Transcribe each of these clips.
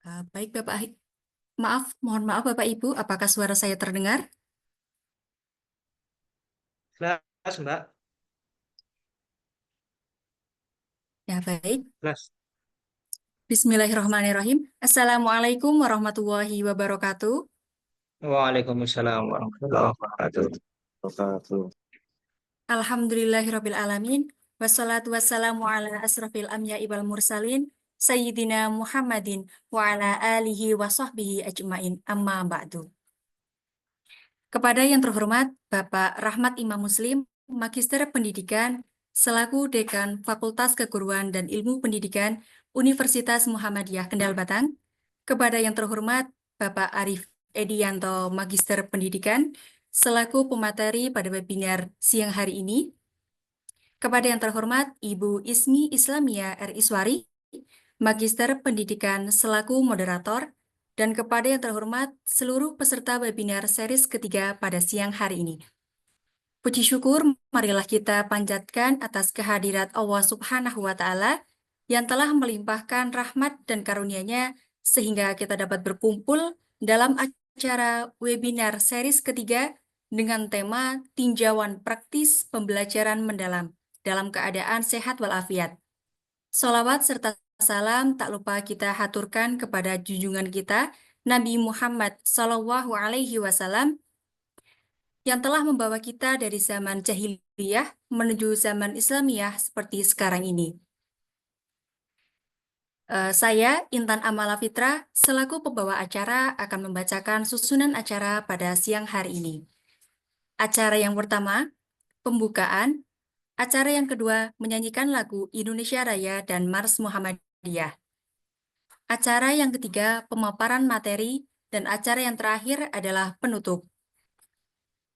Baik Bapak, mohon maaf Bapak Ibu, apakah suara saya terdengar? Jelas, Mbak. Ya baik. Jelas. Bismillahirrahmanirrahim. Assalamualaikum warahmatullahi wabarakatuh. Waalaikumsalam warahmatullahi wabarakatuh. Alhamdulillahirabbil alamin. Wassalatu wassalamu ala asrafil anbiya'i wal mursalin Sayyidina Muhammadin wa ala alihi wa sahbihi ajmain. Amma ba'du. Kepada yang terhormat Bapak Rahmat Imam Muslim, Magister Pendidikan, selaku Dekan Fakultas Keguruan dan Ilmu Pendidikan Universitas Muhammadiyah Kendal Batang. Kepada yang terhormat Bapak Arif Edianto, Magister Pendidikan, selaku pemateri pada webinar siang hari ini. Kepada yang terhormat Ibu Ismi Islamia R. Iswari, Magister Pendidikan selaku moderator, dan kepada yang terhormat seluruh peserta webinar series ketiga pada siang hari ini. Puji syukur, marilah kita panjatkan atas kehadirat Allah Subhanahu wa Ta'ala yang telah melimpahkan rahmat dan karunia-Nya sehingga kita dapat berkumpul dalam acara webinar series ketiga dengan tema tinjauan praktis pembelajaran mendalam dalam keadaan sehat walafiat. Sholawat serta salam tak lupa kita haturkan kepada junjungan kita, Nabi Muhammad SAW, yang telah membawa kita dari zaman jahiliyah menuju zaman Islamiyah seperti sekarang ini. Saya, Intan Amala Fitra, selaku pembawa acara akan membacakan susunan acara pada siang hari ini. Acara yang pertama, pembukaan. Acara yang kedua, menyanyikan lagu Indonesia Raya dan Mars Muhammadiyah. Acara yang ketiga, pemaparan materi, dan acara yang terakhir adalah penutup.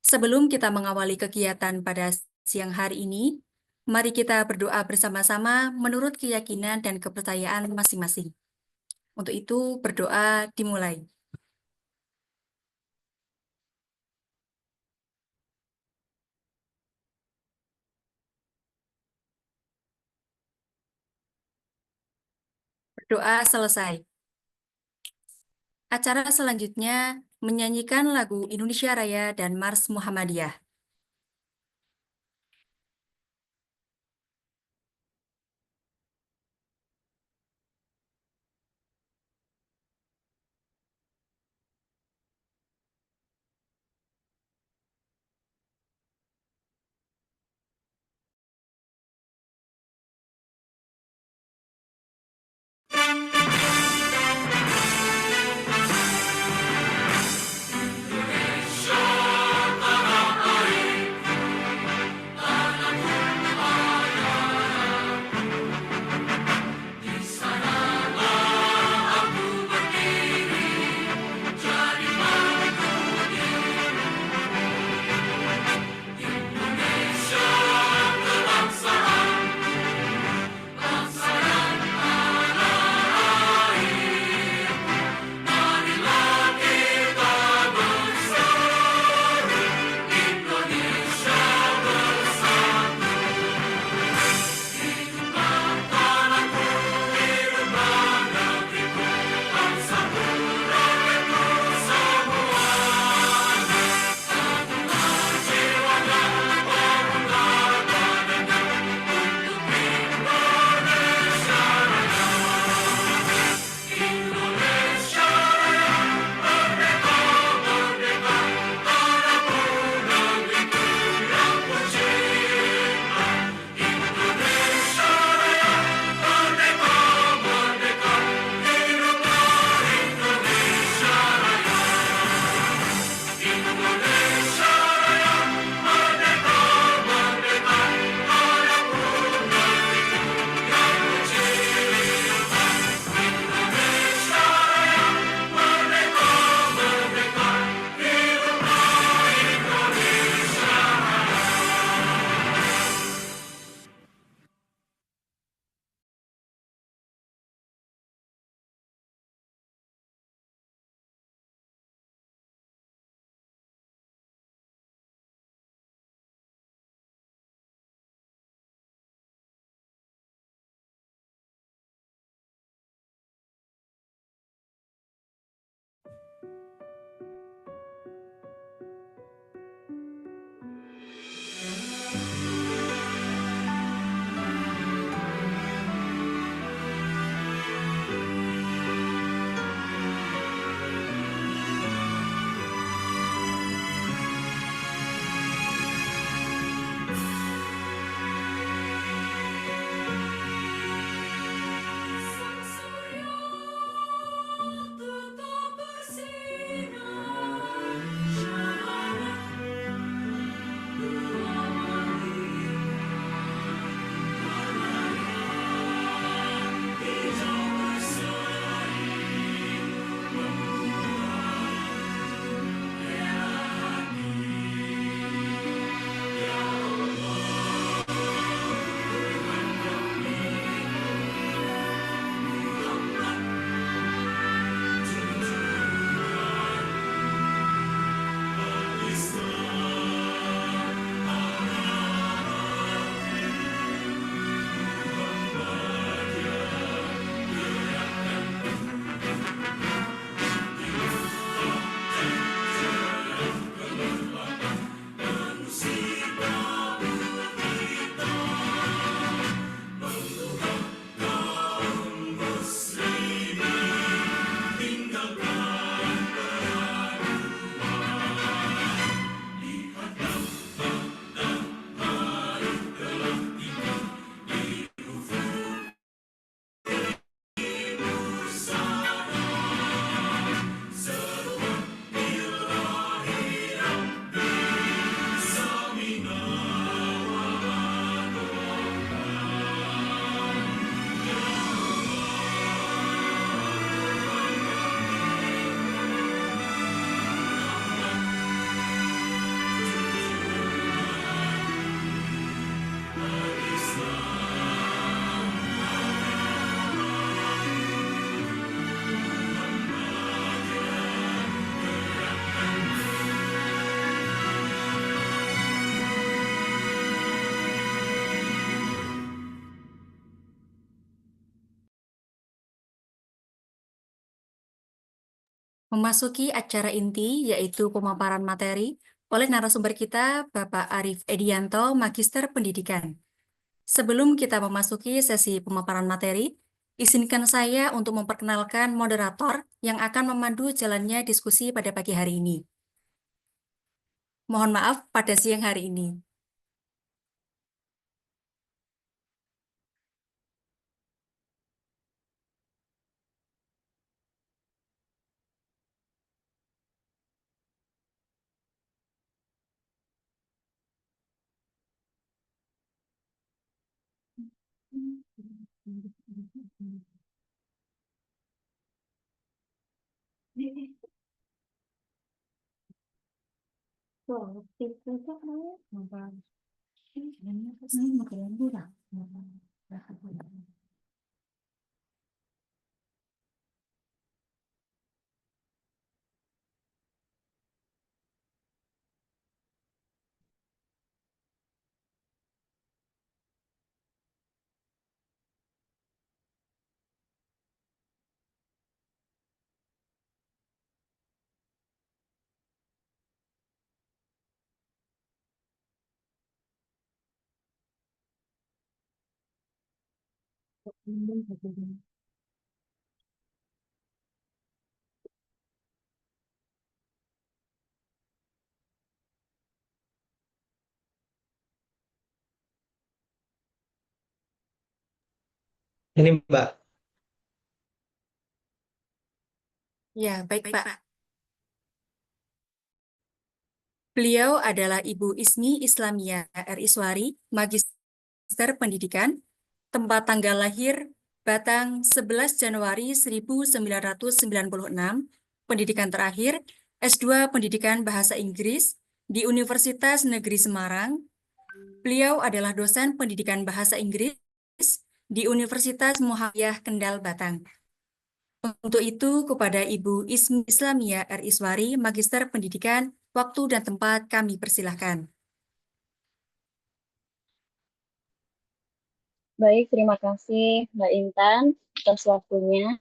Sebelum kita mengawali kegiatan pada siang hari ini, mari kita berdoa bersama-sama menurut keyakinan dan kepercayaan masing-masing. Untuk itu, berdoa dimulai. Berdoa selesai. Acara selanjutnya menyanyikan lagu Indonesia Raya dan Mars Muhammadiyah. Memasuki acara inti, yaitu pemaparan materi, oleh narasumber kita, Bapak Arif Edianto, Magister Pendidikan. Sebelum kita memasuki sesi pemaparan materi, izinkan saya untuk memperkenalkan moderator yang akan memandu jalannya diskusi pada pagi hari ini. Mohon maaf pada siang hari ini. Ini Mbak, Ya, baik Pak. Beliau adalah Ibu Ismi Islamia R. Iswari, Magister Pendidikan, tempat tanggal lahir Batang 11 Januari 1996, pendidikan terakhir S2 Pendidikan Bahasa Inggris di Universitas Negeri Semarang. Beliau adalah dosen pendidikan bahasa Inggris di Universitas Muhammadiyah Kendal Batang. Untuk itu, kepada Ibu Ismi Islamia R. Iswari, Magister Pendidikan, waktu dan tempat kami persilahkan. Baik, terima kasih Mbak Intan atas waktunya.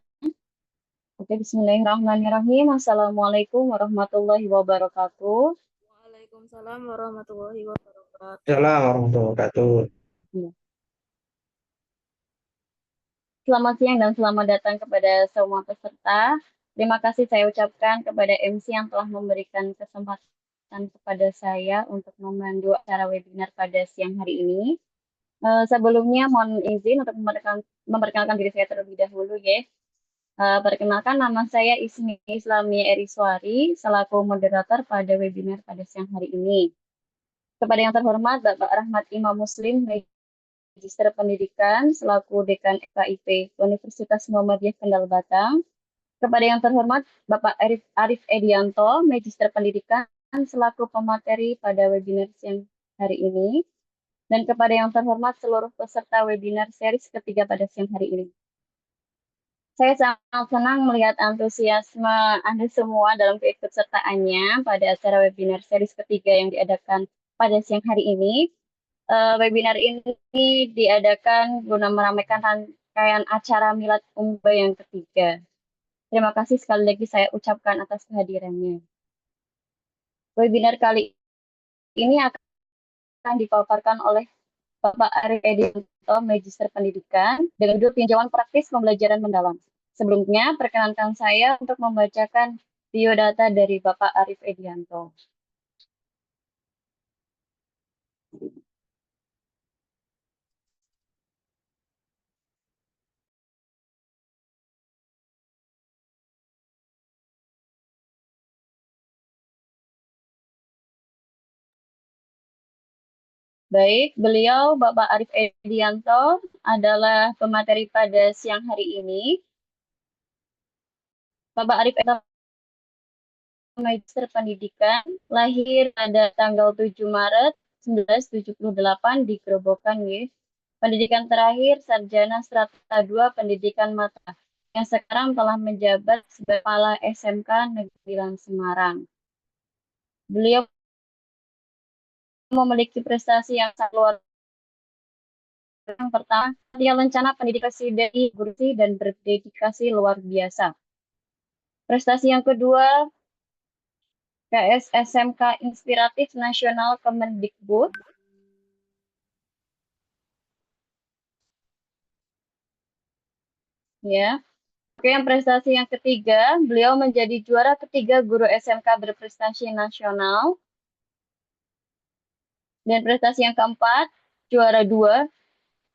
Oke, bismillahirrahmanirrahim. Assalamualaikum warahmatullahi wabarakatuh. Waalaikumsalam warahmatullahi wabarakatuh. Assalamualaikum warahmatullahi wabarakatuh. Ya. Selamat siang dan selamat datang kepada semua peserta. Terima kasih saya ucapkan kepada MC yang telah memberikan kesempatan kepada saya untuk memandu acara webinar pada siang hari ini. Sebelumnya mohon izin untuk memperkenalkan diri saya terlebih dahulu ya. Perkenalkan, nama saya Ismi Islamia Eriswari, selaku moderator pada webinar pada siang hari ini. Kepada yang terhormat Bapak Rahmat Imam Muslim, Magister Pendidikan, selaku Dekan FKIP Universitas Muhammadiyah Kendal Batang. Kepada yang terhormat Bapak Arif Edianto, Magister Pendidikan, selaku pemateri pada webinar siang hari ini. Dan kepada yang terhormat seluruh peserta webinar series ketiga pada siang hari ini. Saya sangat senang melihat antusiasme Anda semua dalam keikutsertaannya pada acara webinar series ketiga yang diadakan pada siang hari ini. Webinar ini diadakan guna meramaikan rangkaian acara Milad Umba yang ketiga. Terima kasih sekali lagi saya ucapkan atas kehadirannya. Webinar kali ini akan dipaparkan oleh Bapak Arif Edianto, Magister Pendidikan, dengan judul Tinjauan Praktis Pembelajaran Mendalam. Sebelumnya, perkenankan saya untuk membacakan biodata dari Bapak Arif Edianto. Baik, beliau Bapak Arif Edianto adalah pemateri pada siang hari ini. Bapak Arif Edianto Magister Pendidikan, lahir pada tanggal 7 Maret 1978 di Grobogan, Pendidikan terakhir Sarjana Strata 2 Pendidikan Mata, yang sekarang telah menjabat sebagai Kepala SMK Negeri Semarang. Beliau memiliki prestasi yang sangat luar biasa. Yang pertama, dia rencana pendidikan dari guru dan berdedikasi luar biasa. Prestasi yang kedua, KSSMK Inspiratif Nasional Kemendikbud. Ya. Oke, yang prestasi yang ketiga, beliau menjadi juara ketiga guru SMK berprestasi nasional. Dan prestasi yang keempat, juara 2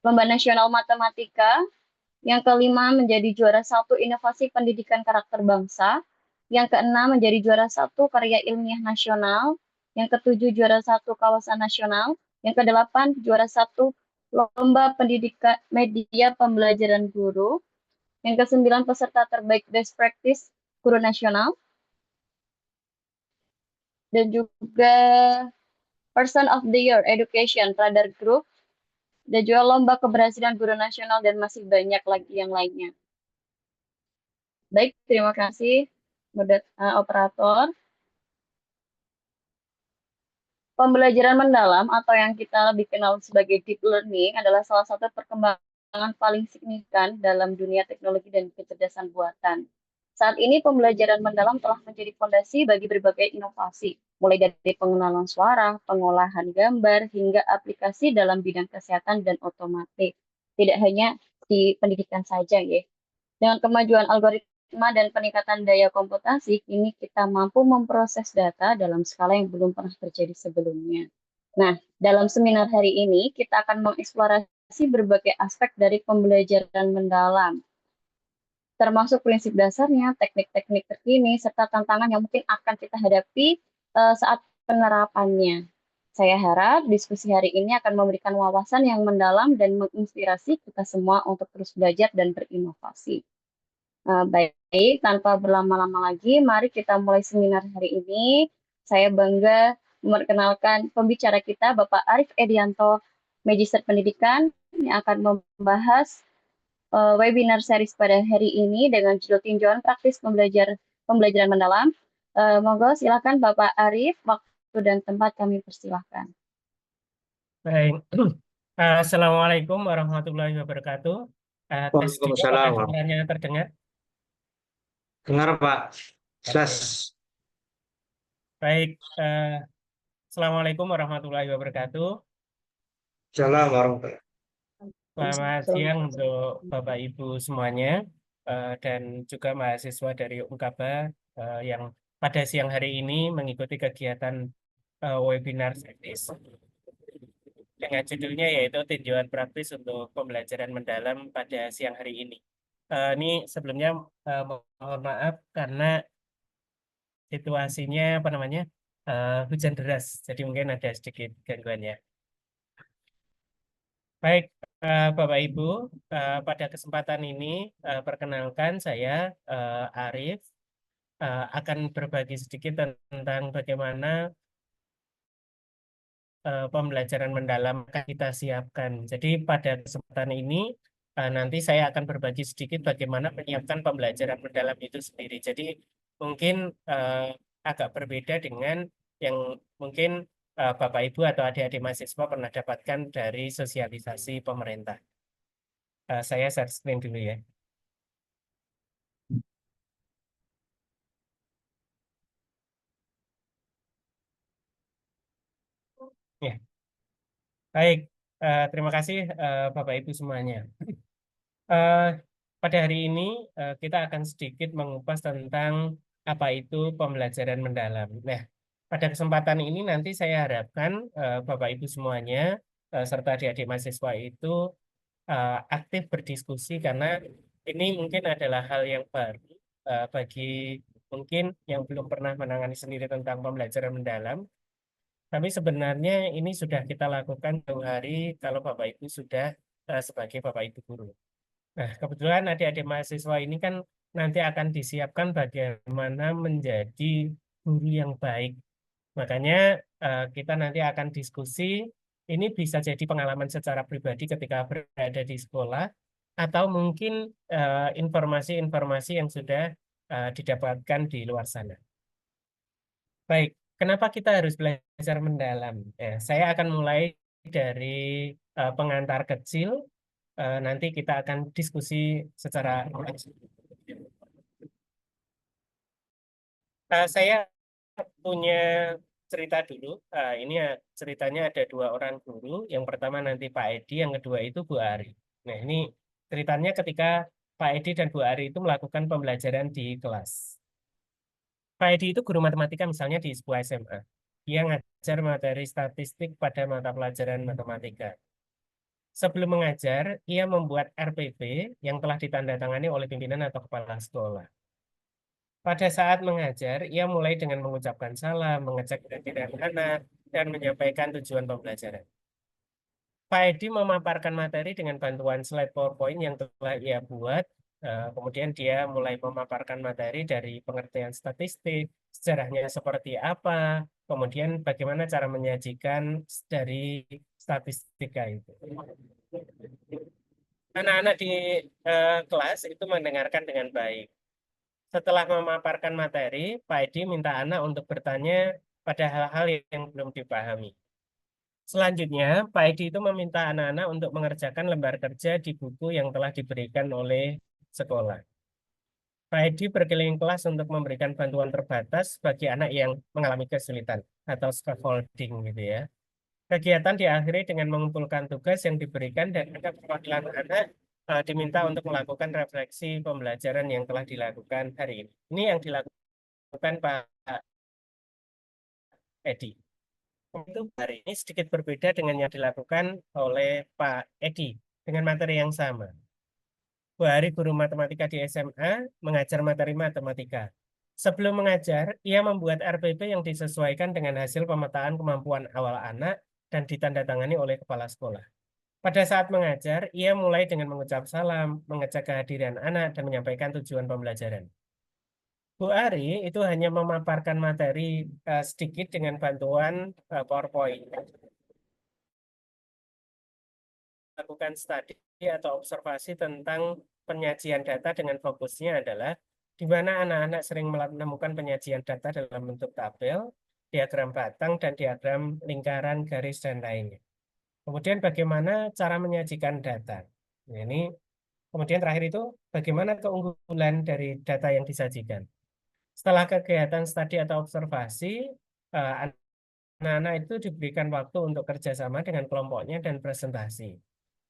Lomba Nasional Matematika. Yang kelima menjadi juara 1 Inovasi Pendidikan Karakter Bangsa. Yang keenam menjadi juara 1 Karya Ilmiah Nasional. Yang ketujuh juara 1 Kawasan Nasional. Yang kedelapan juara 1 Lomba Pendidikan Media Pembelajaran Guru. Yang kesembilan peserta terbaik Best Practice Guru Nasional. Dan juga Person of the Year Education Radar Group. Dan juga Lomba Keberhasilan Guru Nasional dan masih banyak lagi yang lainnya. Baik, terima kasih, operator. Pembelajaran mendalam atau yang kita lebih kenal sebagai deep learning adalah salah satu perkembangan paling signifikan dalam dunia teknologi dan kecerdasan buatan. Saat ini pembelajaran mendalam telah menjadi fondasi bagi berbagai inovasi, mulai dari pengenalan suara, pengolahan gambar, hingga aplikasi dalam bidang kesehatan dan otomotif. Tidak hanya di pendidikan saja, ya. Dengan kemajuan algoritma dan peningkatan daya komputasi, kini kita mampu memproses data dalam skala yang belum pernah terjadi sebelumnya. Nah, dalam seminar hari ini, kita akan mengeksplorasi berbagai aspek dari pembelajaran mendalam, termasuk prinsip dasarnya, teknik-teknik terkini, serta tantangan yang mungkin akan kita hadapi saat penerapannya. Saya harap diskusi hari ini akan memberikan wawasan yang mendalam dan menginspirasi kita semua untuk terus belajar dan berinovasi. Baik, tanpa berlama-lama lagi, mari kita mulai seminar hari ini. Saya bangga memperkenalkan pembicara kita, Bapak Arif Edianto, Magister Pendidikan, yang akan membahas webinar series pada hari ini dengan judul tinjauan praktis pembelajaran mendalam. Monggo silakan Bapak Arif, waktu dan tempat kami persilahkan. Baik, Assalamualaikum warahmatullahi wabarakatuh. Tes dulu, apakah Waalaikumsalam. suaranya terdengar? Dengar Pak, jelas. Baik, Assalamualaikum warahmatullahi wabarakatuh. Salam warahmatullahi. Selamat siang untuk Bapak Ibu semuanya dan juga mahasiswa dari Unkaba yang pada siang hari ini mengikuti kegiatan webinar series dengan judulnya yaitu tinjauan praktis untuk pembelajaran mendalam pada siang hari ini. Ini sebelumnya mohon maaf karena situasinya hujan deras, jadi mungkin ada sedikit gangguannya. Baik, Bapak Ibu, pada kesempatan ini perkenalkan saya Arif akan berbagi sedikit tentang bagaimana pembelajaran mendalam akan kita siapkan. Jadi pada kesempatan ini nanti saya akan berbagi sedikit bagaimana menyiapkan pembelajaran mendalam itu sendiri. Jadi mungkin agak berbeda dengan yang mungkin Bapak Ibu atau adik-adik mahasiswa pernah dapatkan dari sosialisasi pemerintah. Saya share screen dulu ya. Ya, baik. Terima kasih Bapak Ibu semuanya. Pada hari ini kita akan sedikit mengupas tentang apa itu pembelajaran mendalam. Nah, pada kesempatan ini nanti saya harapkan Bapak Ibu semuanya serta adik-adik mahasiswa itu aktif berdiskusi karena ini mungkin adalah hal yang baru bagi mungkin yang belum pernah menangani sendiri tentang pembelajaran mendalam. Tapi sebenarnya ini sudah kita lakukan jauh hari kalau Bapak Ibu sudah sebagai Bapak Ibu guru. Nah, kebetulan adik-adik mahasiswa ini kan nanti akan disiapkan bagaimana menjadi guru yang baik. Makanya kita nanti akan diskusi, ini bisa jadi pengalaman secara pribadi ketika berada di sekolah, atau mungkin informasi-informasi yang sudah didapatkan di luar sana. Baik, kenapa kita harus belajar mendalam? Saya akan mulai dari pengantar kecil. Nanti kita akan diskusi secara Saya punya cerita dulu. Ini ceritanya ada dua orang guru. Yang pertama nanti Pak Edi, yang kedua itu Bu Ari. Nah, ini ceritanya ketika Pak Edi dan Bu Ari itu melakukan pembelajaran di kelas. Pak Edi itu guru matematika misalnya di sebuah SMA. Dia ngajar materi statistik pada mata pelajaran matematika. Sebelum mengajar, ia membuat RPP yang telah ditandatangani oleh pimpinan atau kepala sekolah. Pada saat mengajar, ia mulai dengan mengucapkan salam, mengecek kehadiran anak, dan menyampaikan tujuan pembelajaran. Pak Edi memaparkan materi dengan bantuan slide PowerPoint yang telah ia buat. Kemudian dia mulai memaparkan materi dari pengertian statistik, sejarahnya seperti apa, kemudian bagaimana cara menyajikan dari statistika itu. Anak-anak di kelas itu mendengarkan dengan baik. Setelah memaparkan materi, Pak Edi minta anak untuk bertanya pada hal-hal yang belum dipahami. Selanjutnya, Pak Edi itu meminta anak-anak untuk mengerjakan lembar kerja di buku yang telah diberikan oleh sekolah. Pak Edi berkeliling kelas untuk memberikan bantuan terbatas bagi anak yang mengalami kesulitan atau scaffolding gitu ya. Kegiatan diakhiri dengan mengumpulkan tugas yang diberikan dan ada perwakilan anak diminta untuk melakukan refleksi pembelajaran yang telah dilakukan hari ini. Ini yang dilakukan Pak Edi. Untuk hari ini sedikit berbeda dengan yang dilakukan oleh Pak Edi dengan materi yang sama. Bu Hari guru matematika di SMA mengajar materi matematika. Sebelum mengajar, ia membuat RPP yang disesuaikan dengan hasil pemetaan kemampuan awal anak dan ditandatangani oleh kepala sekolah. Pada saat mengajar, ia mulai dengan mengucap salam, mengecek kehadiran anak, dan menyampaikan tujuan pembelajaran. Bu Ari itu hanya memaparkan materi sedikit dengan bantuan PowerPoint. Lakukan studi atau observasi tentang penyajian data dengan fokusnya adalah di mana anak-anak sering menemukan penyajian data dalam bentuk tabel, diagram batang, dan diagram lingkaran, garis, dan lainnya. Kemudian bagaimana cara menyajikan data. Nah, ini kemudian terakhir itu bagaimana keunggulan dari data yang disajikan. Setelah kegiatan studi atau observasi, anak-anak itu diberikan waktu untuk kerjasama dengan kelompoknya dan presentasi.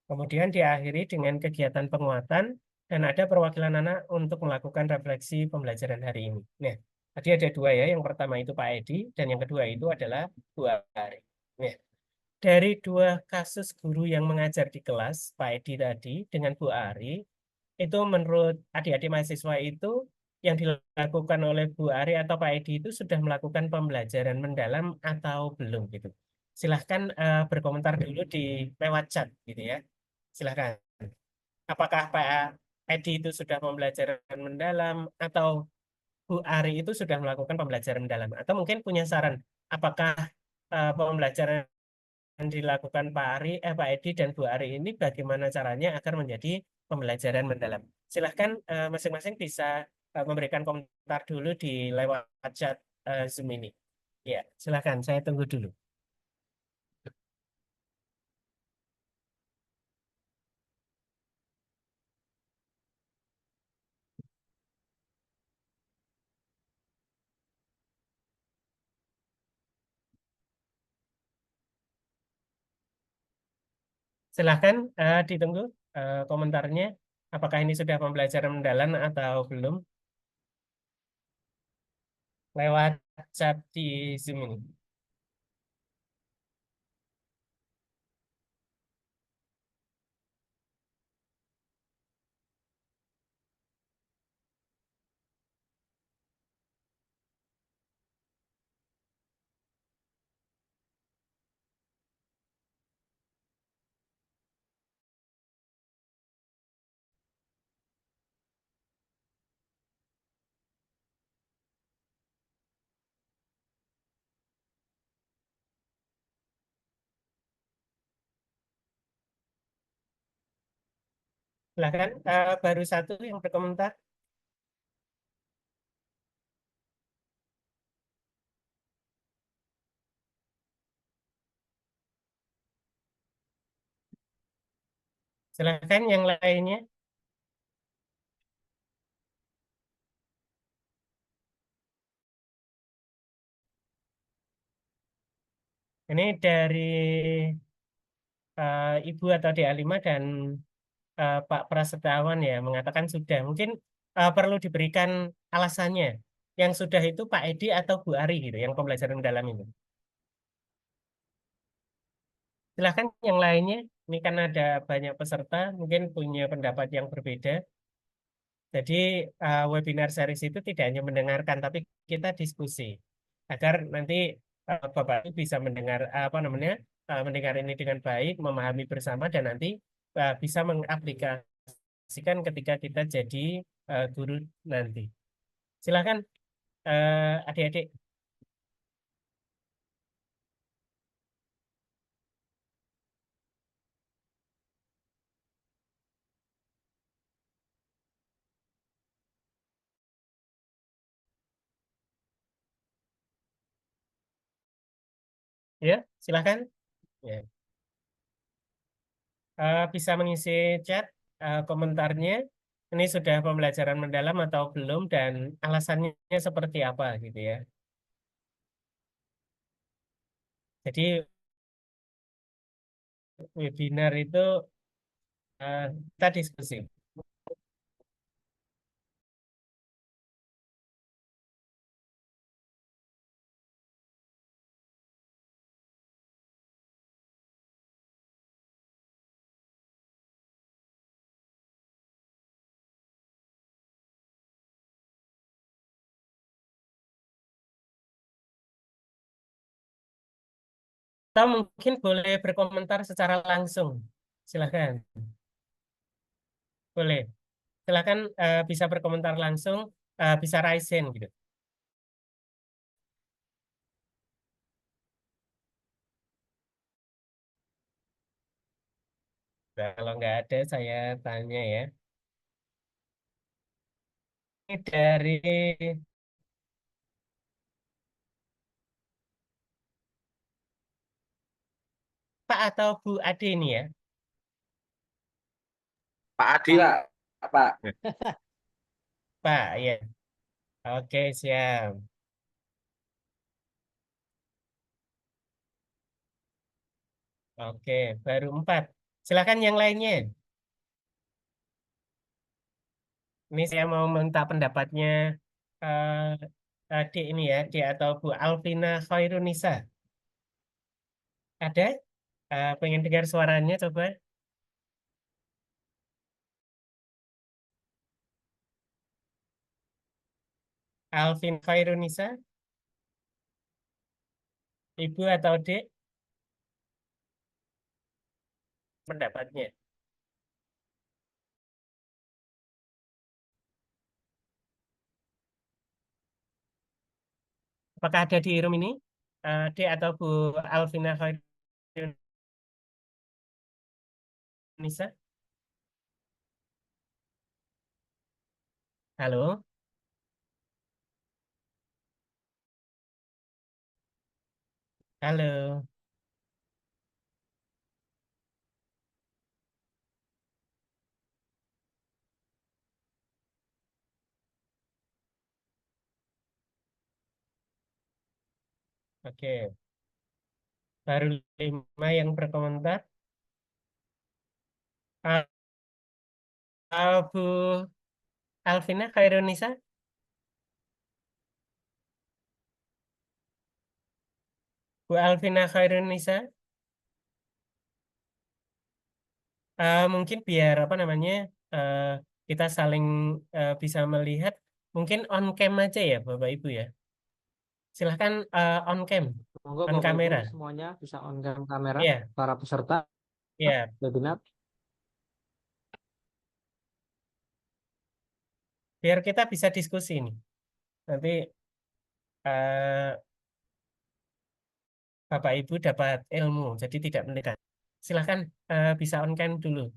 Kemudian diakhiri dengan kegiatan penguatan dan ada perwakilan anak untuk melakukan refleksi pembelajaran hari ini. Nah, tadi ada dua ya. Yang pertama itu Pak Edi dan yang kedua itu adalah Bu Ari. Nah, dari dua kasus guru yang mengajar di kelas, Pak Edi tadi dengan Bu Ari, itu menurut adik-adik mahasiswa itu yang dilakukan oleh Bu Ari atau Pak Edi itu sudah melakukan pembelajaran mendalam atau belum gitu. Silahkan berkomentar dulu di lewat chat gitu ya. Silahkan. Apakah Pak Edi itu sudah pembelajaran mendalam atau Bu Ari itu sudah melakukan pembelajaran mendalam? Atau mungkin punya saran, apakah pembelajaran yang dilakukan Pak Edi dan Bu Ari ini bagaimana caranya agar menjadi pembelajaran mendalam? Silahkan masing-masing bisa memberikan komentar dulu di lewat chat Zoom ini. Ya, silahkan. Saya tunggu dulu. Silahkan ditunggu komentarnya. Apakah ini sudah pembelajaran mendalam atau belum? Lewat chat di Zoom ini. Silahkan baru satu yang berkomentar. Silahkan yang lainnya. Ini dari Ibu atau DA5 dan Pak Prasetyawan ya mengatakan sudah. Mungkin perlu diberikan alasannya. Yang sudah itu Pak Edi atau Bu Ari gitu, yang pembelajaran mendalam itu. Silahkan yang lainnya. Ini kan ada banyak peserta, mungkin punya pendapat yang berbeda. Jadi webinar series itu tidak hanya mendengarkan, tapi kita diskusi agar nanti Bapak Ibu bisa mendengar apa namanya mendengar ini dengan baik, memahami bersama dan nanti bisa mengaplikasikan ketika kita jadi guru nanti. Silakan adik-adik. Ya, silakan. Ya. Bisa mengisi chat komentarnya. Ini sudah pembelajaran mendalam atau belum dan alasannya seperti apa gitu ya. Jadi webinar itu kita diskusi. Atau mungkin boleh berkomentar secara langsung. Silakan. Boleh. Silakan bisa berkomentar langsung, bisa raise hand gitu. Nah, kalau nggak ada, saya tanya ya. Ini dari Pak atau Bu Ade ini ya. Pak Adi lah, Pak. Pak, ya. Oke, siap. Oke, baru 4. Silakan yang lainnya. Ini saya mau minta pendapatnya adik ini ya, dia atau Bu Alvina Khairunisa. Ada? Pengen dengar suaranya coba. Alvin Khairunisa. Ibu atau Dek? Pendapatnya. Apakah ada di room ini? Dek atau Bu Alvina Khairunisa? Halo? Halo? Oke. Baru 5 yang berkomentar. Ah, Bu Alvina Khairunisa? Bu Alvina Khairunisa? Mungkin biar apa namanya eh, kita saling bisa melihat. Mungkin on cam aja ya Bapak Ibu ya. Silahkan on cam, Semoga on Bapak Ibu kamera. semuanya bisa on cam kamera, Iya, para peserta iya. webinar. Biar kita bisa diskusi nih. Nanti eh, Bapak Ibu dapat ilmu, jadi tidak mendekat. Silahkan bisa on cam dulu.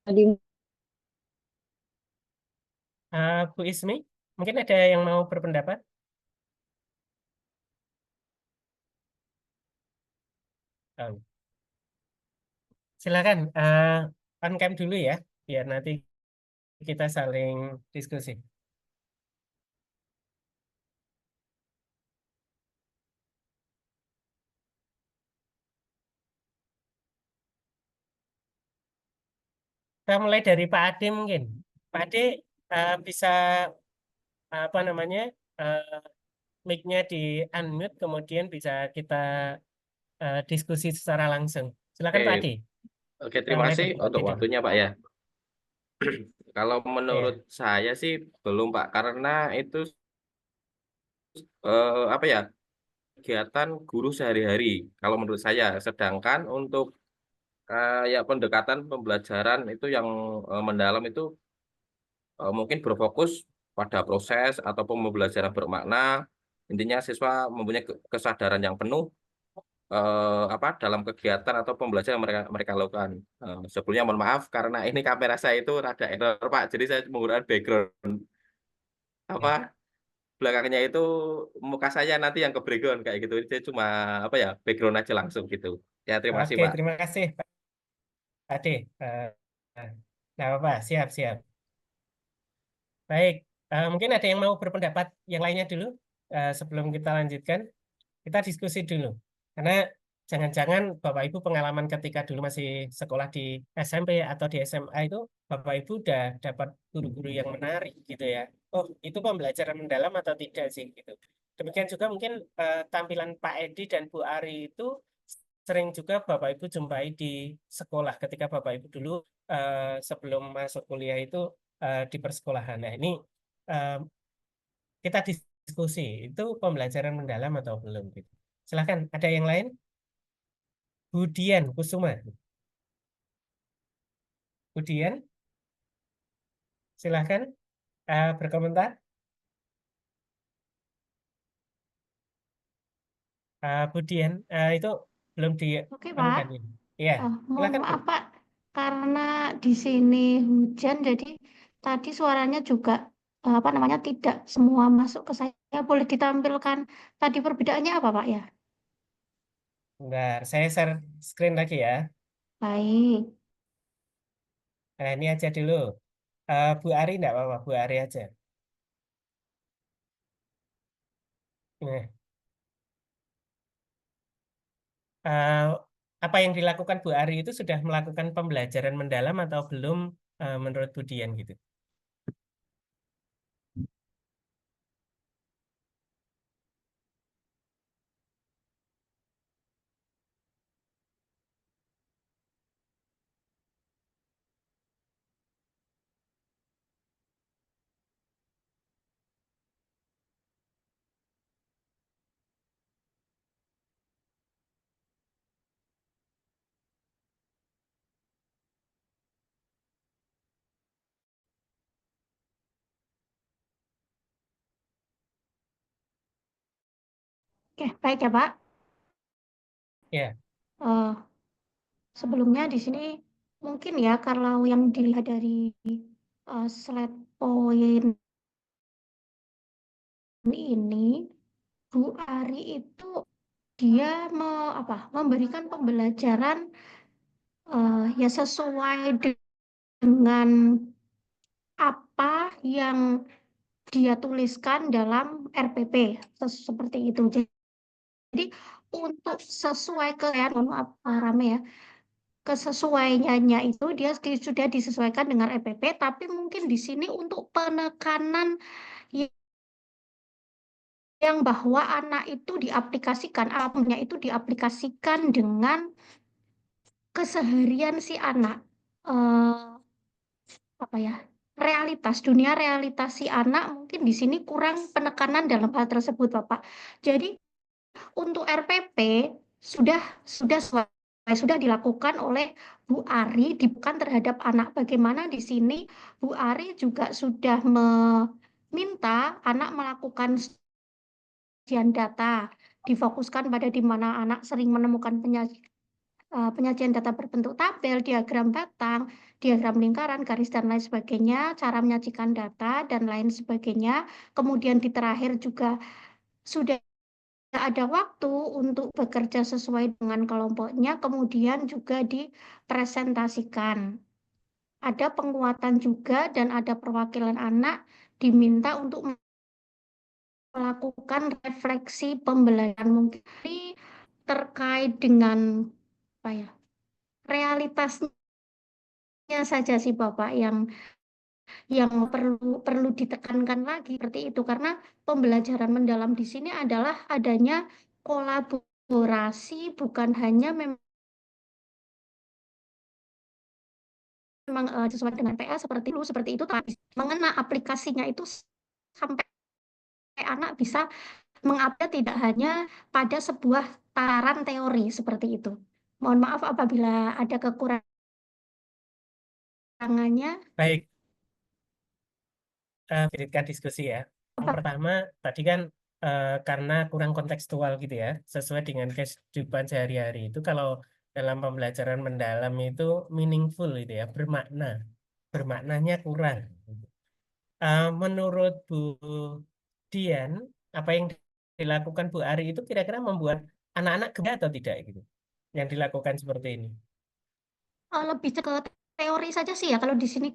Tadi Bu Ismi, mungkin ada yang mau berpendapat? Eh, Silakan on cam dulu ya, biar nanti kita saling diskusi. Kita mulai dari Pak Ade mungkin. Pak Ade bisa apa namanya mic-nya di unmute, kemudian bisa kita diskusi secara langsung. Silakan Pak Oke, Ade. oke, Kita terima mulai kasih dari Pak Ade untuk dulu. waktunya Pak ya. Kalau Ya. menurut saya sih belum Pak, karena itu apa ya, kegiatan guru sehari-hari. Kalau menurut saya, sedangkan untuk ya pendekatan pembelajaran itu yang mendalam itu mungkin berfokus pada proses atau pembelajaran bermakna. Intinya siswa mempunyai kesadaran yang penuh apa dalam kegiatan atau pembelajaran yang mereka mereka lakukan. Sebelumnya mohon maaf karena ini kamera saya itu rada error Pak, jadi saya menggunakan background apa belakangnya itu muka saya nanti yang ke background kayak gitu. Jadi cuma apa ya background aja langsung gitu. Ya terima kasih Oke, Pak. terima kasih Pak Ade. Nggak apa-apa, siap. Baik, mungkin ada yang mau berpendapat yang lainnya dulu sebelum kita lanjutkan. Kita diskusi dulu. Karena jangan-jangan Bapak Ibu pengalaman ketika dulu masih sekolah di SMP atau di SMA itu Bapak Ibu udah dapat guru-guru yang menarik gitu ya. Oh, itu pembelajaran mendalam atau tidak sih gitu. Demikian juga mungkin tampilan Pak Edi dan Bu Ari itu sering juga Bapak Ibu jumpai di sekolah ketika Bapak Ibu dulu sebelum masuk kuliah itu di persekolahan. Nah, ini eh, kita diskusi itu pembelajaran mendalam atau belum gitu. Silakan, ada yang lain? Budian Kusuma. Budian, silakan berkomentar. Budian, itu belum di Oke, Pak. ini. Iya, Mohon silakan. Bu. maaf, Pak. Karena di sini hujan, jadi tadi suaranya juga apa namanya tidak semua masuk ke saya. Boleh ditampilkan tadi perbedaannya apa, Pak ya? Bentar, saya share screen lagi ya. Baik. Nah, ini aja dulu. Bu Ari enggak apa-apa, Bu Ari aja. Nah, apa yang dilakukan Bu Ari itu sudah melakukan pembelajaran mendalam atau belum menurut Budian gitu? Oke, baik ya, Pak. Ya, Eh, sebelumnya di sini mungkin ya kalau yang dilihat dari slide poin ini, Bu Ari itu dia memberikan pembelajaran ya sesuai dengan apa yang dia tuliskan dalam RPP seperti itu. Jadi untuk sesuai mohon maaf rame ya, kesesuaiannya itu dia sudah disesuaikan dengan RPP, tapi mungkin di sini untuk penekanan yang bahwa anak itu diaplikasikan, apapunnya itu diaplikasikan dengan keseharian si anak. Apa ya? Dunia realitas si anak mungkin di sini kurang penekanan dalam hal tersebut, Bapak. Jadi untuk RPP sudah dilakukan oleh Bu Ari bukan terhadap anak. Bagaimana di sini Bu Ari juga sudah meminta anak melakukan penyajian data, difokuskan pada di mana anak sering menemukan penyajian data berbentuk tabel, diagram batang, diagram lingkaran, garis, dan lain sebagainya, cara menyajikan data, dan lain sebagainya. Kemudian di terakhir juga sudah ada waktu untuk bekerja sesuai dengan kelompoknya, kemudian juga dipresentasikan. Ada penguatan juga dan ada perwakilan anak diminta untuk melakukan refleksi pembelajaran mungkin ini terkait dengan apa ya realitasnya saja sih Bapak yang perlu ditekankan lagi seperti itu karena pembelajaran mendalam di sini adalah adanya kolaborasi bukan hanya memang sesuai dengan PA seperti itu tapi mengena aplikasinya itu sampai anak bisa mengupdate tidak hanya pada sebuah tataran teori seperti itu. Mohon maaf apabila ada kekurangannya. Baik, lanjutkan diskusi ya. Yang pertama, tadi kan karena kurang kontekstual gitu ya, sesuai dengan kehidupan sehari-hari itu kalau dalam pembelajaran mendalam itu meaningful itu ya, bermakna. Bermaknanya kurang. Menurut Bu Dian, apa yang dilakukan Bu Ari itu kira-kira membuat anak-anak gembira atau tidak gitu? Yang dilakukan seperti ini. Lebih ke teori saja sih ya kalau di sini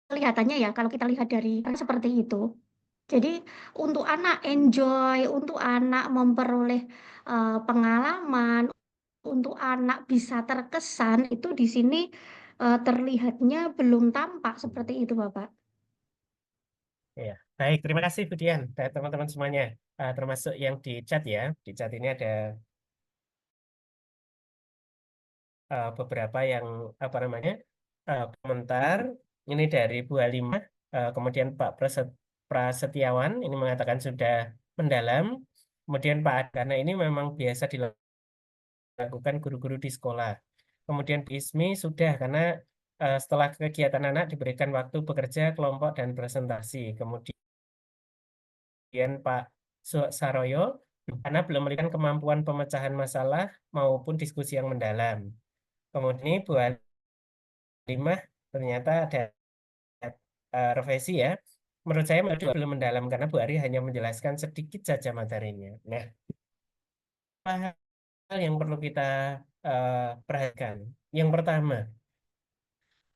kelihatannya ya kalau kita lihat dari seperti itu. Jadi untuk anak enjoy, untuk anak memperoleh pengalaman, untuk anak bisa terkesan itu di sini terlihatnya belum tampak seperti itu Bapak. Ya, baik. Terima kasih Bu Dian dan teman-teman semuanya, termasuk yang di chat ya. Di chat ini ada beberapa yang apa namanya komentar. Ini dari Bu Halimah, kemudian Pak Prasetyawan ini mengatakan sudah mendalam. Kemudian Pak Adana ini memang biasa dilakukan guru-guru di sekolah. Kemudian Bu Ismi sudah karena setelah kegiatan anak diberikan waktu bekerja kelompok dan presentasi. Kemudian Pak Saroyo karena belum memberikan kemampuan pemecahan masalah maupun diskusi yang mendalam. Kemudian Bu Halimah ternyata ada revisi ya. Menurut saya belum mendalam karena Bu Ari hanya menjelaskan sedikit saja materinya. Nah, hal yang perlu kita perhatikan. Yang pertama,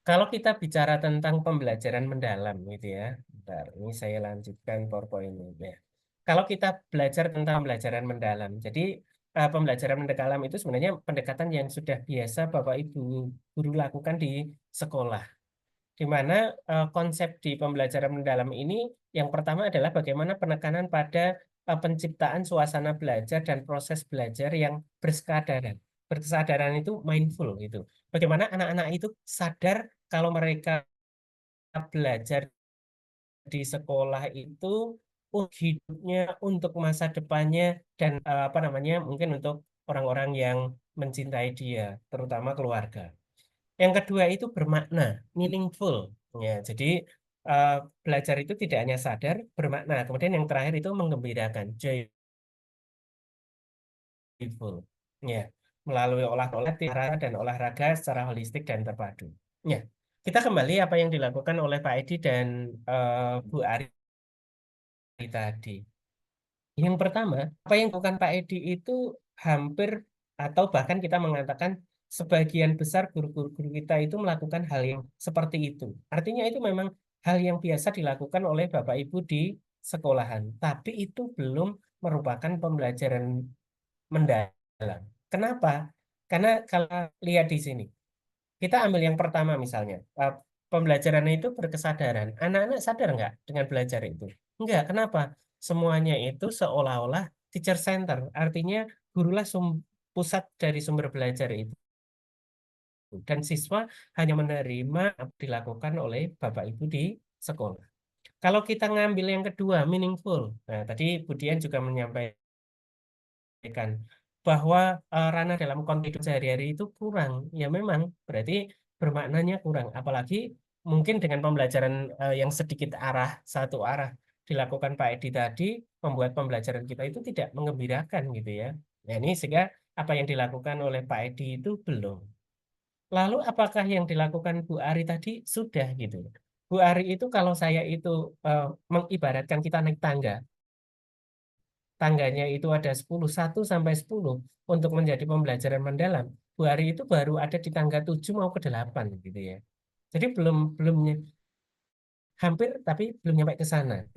kalau kita bicara tentang pembelajaran mendalam gitu ya. Bentar, ini saya lanjutkan PowerPoint-nya. Kalau kita belajar tentang pembelajaran mendalam, jadi pembelajaran mendalam itu sebenarnya pendekatan yang sudah biasa Bapak Ibu guru lakukan di sekolah. Di mana konsep di pembelajaran mendalam ini yang pertama adalah bagaimana penekanan pada penciptaan suasana belajar dan proses belajar yang berkesadaran. Berkesadaran itu mindful gitu. Bagaimana anak-anak itu sadar kalau mereka belajar di sekolah itu untuk hidupnya, untuk masa depannya dan apa namanya mungkin untuk orang-orang yang mencintai dia, terutama keluarga. Yang kedua itu bermakna, meaningful. Ya, jadi belajar itu tidak hanya sadar, bermakna. Kemudian yang terakhir itu menggembirakan, joyful. Ya, melalui olahraga dan olahraga secara holistik dan terpadu. Ya, kita kembali apa yang dilakukan oleh Pak Edi dan Bu Ari tadi. Yang pertama, apa yang dilakukan Pak Edi itu hampir atau bahkan kita mengatakan sebagian besar guru-guru kita itu melakukan hal yang seperti itu. Artinya itu memang hal yang biasa dilakukan oleh Bapak Ibu di sekolahan. Tapi itu belum merupakan pembelajaran mendalam. Kenapa? Karena kalau lihat di sini, kita ambil yang pertama misalnya, pembelajarannya itu berkesadaran. Anak-anak sadar nggak dengan belajar itu? Enggak, kenapa? Semuanya itu seolah-olah teacher center, artinya gurulah pusat dari sumber belajar itu. Dan siswa hanya menerima apa yang dilakukan oleh Bapak Ibu di sekolah. Kalau kita ngambil yang kedua, meaningful. Nah, tadi Bu Dian juga menyampaikan bahwa ranah dalam konteks sehari-hari itu kurang. Ya memang, berarti bermaknanya kurang. Apalagi mungkin dengan pembelajaran yang sedikit satu arah dilakukan Pak Edi tadi, membuat pembelajaran kita itu tidak menggembirakan gitu ya. Nah ini sehingga apa yang dilakukan oleh Pak Edi itu belum. Lalu apakah yang dilakukan Bu Ari tadi sudah gitu. Bu Ari itu kalau saya itu mengibaratkan kita naik tangga, tangganya itu ada 10, 1 sampai 10 untuk menjadi pembelajaran mendalam, Bu Ari itu baru ada di tangga 7 mau ke 8 gitu ya. Jadi belum hampir tapi belum nyampe ke sana.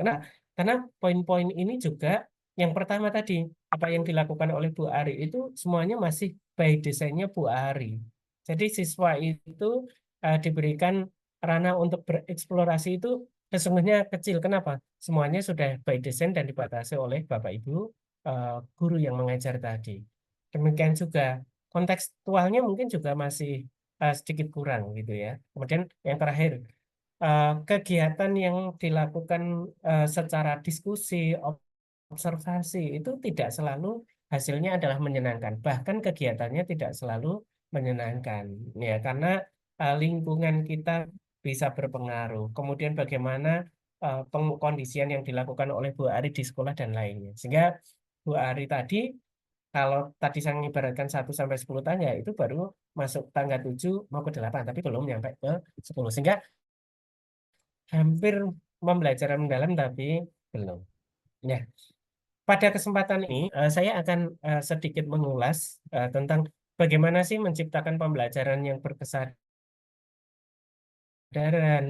Karena poin-poin ini juga yang pertama tadi apa yang dilakukan oleh Bu Ari itu semuanya masih by desainnya Bu Ari. Jadi siswa itu diberikan ranah untuk bereksplorasi itu sesungguhnya kecil. Kenapa? Semuanya sudah by design dan dibatasi oleh Bapak Ibu guru yang mengajar tadi. Demikian juga kontekstualnya mungkin juga masih sedikit kurang gitu ya. Kemudian yang terakhir kegiatan yang dilakukan secara diskusi, observasi itu tidak selalu hasilnya adalah menyenangkan. Bahkan kegiatannya tidak selalu menyenangkan, ya karena lingkungan kita bisa berpengaruh. Kemudian bagaimana pengkondisian yang dilakukan oleh Bu Ari di sekolah dan lainnya. Sehingga Bu Ari tadi kalau tadi saya mengibaratkan 1 sampai 10 tangga itu baru masuk tangga 7 mau ke 8 tapi belum nyampe ke 10. Sehingga hampir pembelajaran mendalam tapi belum. Ya, pada kesempatan ini saya akan sedikit mengulas tentang bagaimana sih menciptakan pembelajaran yang berkesadaran,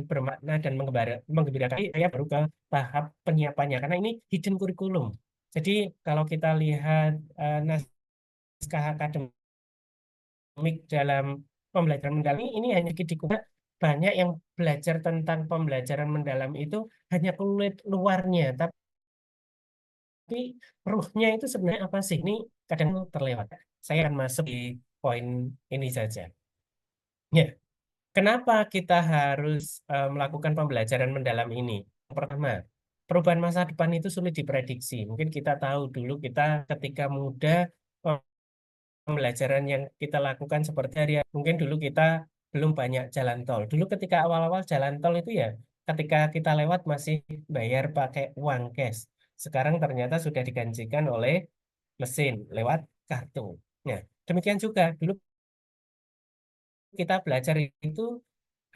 bermakna dan menggembirakan. Saya baru ke tahap penyiapannya karena ini hidden kurikulum. Jadi kalau kita lihat naskah akademik dalam pembelajaran mendalam ini hanya sedikit banyak yang belajar tentang pembelajaran mendalam itu hanya kulit luarnya, tapi ruhnya itu sebenarnya apa sih? Ini kadang terlewat. Saya akan masuk di poin ini saja. Ya, kenapa kita harus melakukan pembelajaran mendalam ini? Yang pertama, perubahan masa depan itu sulit diprediksi. Mungkin kita tahu dulu kita ketika muda pembelajaran yang kita lakukan seperti mungkin dulu kita belum banyak jalan tol. Dulu ketika awal-awal jalan tol itu ya ketika kita lewat masih bayar pakai uang cash. Sekarang ternyata sudah digantikan oleh mesin lewat kartu. Nah, demikian juga dulu kita belajar itu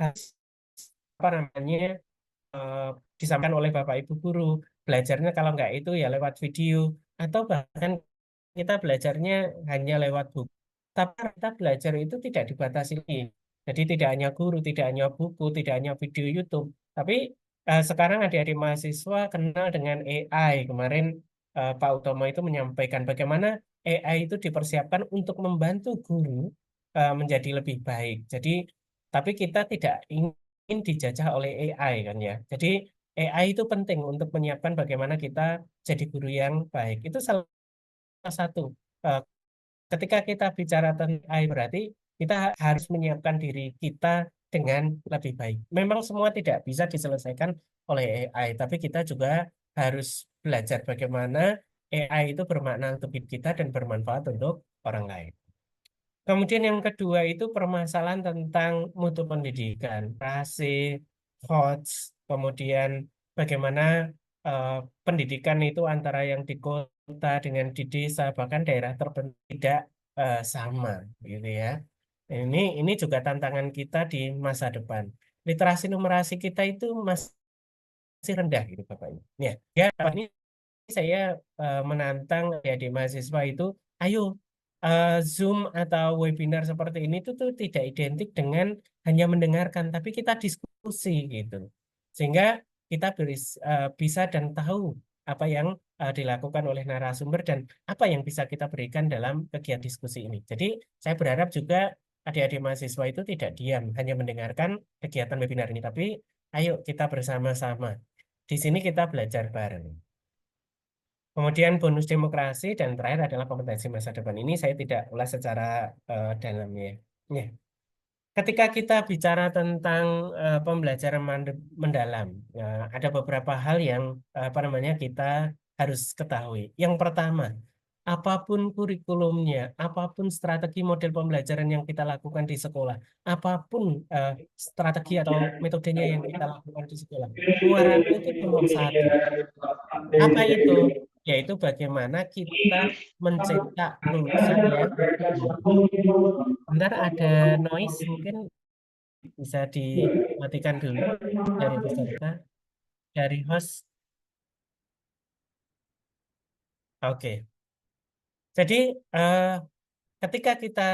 harus apa namanya disampaikan oleh Bapak Ibu guru. Belajarnya kalau nggak itu ya lewat video atau bahkan kita belajarnya hanya lewat buku. Tapi kita belajar itu tidak dibatasi. Jadi tidak hanya guru, tidak hanya buku, tidak hanya video YouTube. Tapi sekarang adik-adik mahasiswa kenal dengan AI. Kemarin Pak Utomo itu menyampaikan bagaimana AI itu dipersiapkan untuk membantu guru menjadi lebih baik. Jadi, tapi kita tidak ingin dijajah oleh AI kan ya. Jadi AI itu penting untuk menyiapkan bagaimana kita jadi guru yang baik. Itu salah satu. Eh, Ketika kita bicara tentang AI berarti kita harus menyiapkan diri kita dengan lebih baik. Memang semua tidak bisa diselesaikan oleh AI, tapi kita juga harus belajar bagaimana AI itu bermakna untuk hidup kita dan bermanfaat untuk orang lain. Kemudian yang kedua itu permasalahan tentang mutu pendidikan, rase, hots, kemudian bagaimana pendidikan itu antara yang di kota dengan di desa bahkan daerah terpencil tidak sama, gitu ya. Ini juga tantangan kita di masa depan. Literasi numerasi kita itu masih rendah, gitu Bapak Ibu. Ya, ini saya menantang ya di mahasiswa itu, ayo Zoom atau webinar seperti ini tuh tidak identik dengan hanya mendengarkan, tapi kita diskusi gitu. Sehingga kita bisa dan tahu apa yang dilakukan oleh narasumber dan apa yang bisa kita berikan dalam kegiatan diskusi ini. Jadi saya berharap juga adik-adik mahasiswa itu tidak diam, hanya mendengarkan kegiatan webinar ini, tapi ayo kita bersama-sama. Di sini kita belajar bareng. Kemudian bonus demokrasi dan terakhir adalah kompetensi masa depan. Ini saya tidak ulas secara dalamnya. Ya. Ketika kita bicara tentang pembelajaran mendalam, ada beberapa hal yang apa namanya kita harus ketahui. Yang pertama, apapun kurikulumnya, apapun strategi model pembelajaran yang kita lakukan di sekolah, apapun strategi atau metodenya yang kita lakukan di sekolah, muaranya itu cuma satu. Apa itu? Yaitu bagaimana kita mencetak lulusan yang benar. Ada noise mungkin bisa dimatikan dulu dari peserta, dari host. Oke. Jadi ketika kita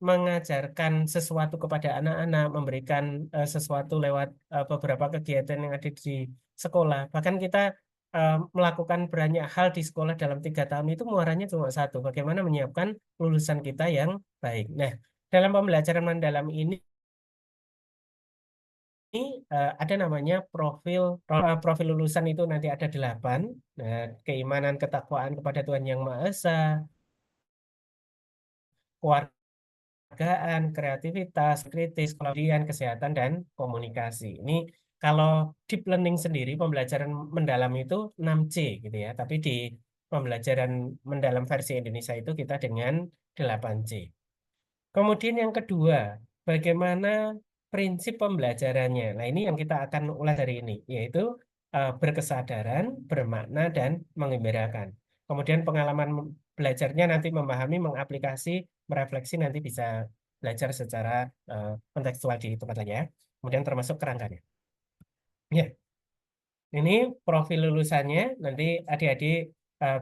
mengajarkan sesuatu kepada anak-anak, memberikan sesuatu lewat beberapa kegiatan yang ada di sekolah, bahkan kita melakukan banyak hal di sekolah dalam 3 tahun itu muaranya cuma satu, bagaimana menyiapkan lulusan kita yang baik. Nah, dalam pembelajaran mendalam ini ada namanya profil lulusan itu nanti ada 8. Nah, keimanan, ketakwaan kepada Tuhan Yang Maha Esa, kewargaan, kreativitas, kritis, kemudian kesehatan dan komunikasi. Ini kalau deep learning sendiri pembelajaran mendalam itu 6C gitu ya, tapi di pembelajaran mendalam versi Indonesia itu kita dengan 8C. Kemudian yang kedua, bagaimana prinsip pembelajarannya. Nah, ini yang kita akan ulas hari ini, yaitu berkesadaran, bermakna, dan mengembirakan. Kemudian pengalaman belajarnya nanti memahami, mengaplikasi, merefleksi, nanti bisa belajar secara kontekstual di tempat lain ya. Kemudian termasuk kerangkanya. Ya, ini profil lulusannya, nanti adik-adik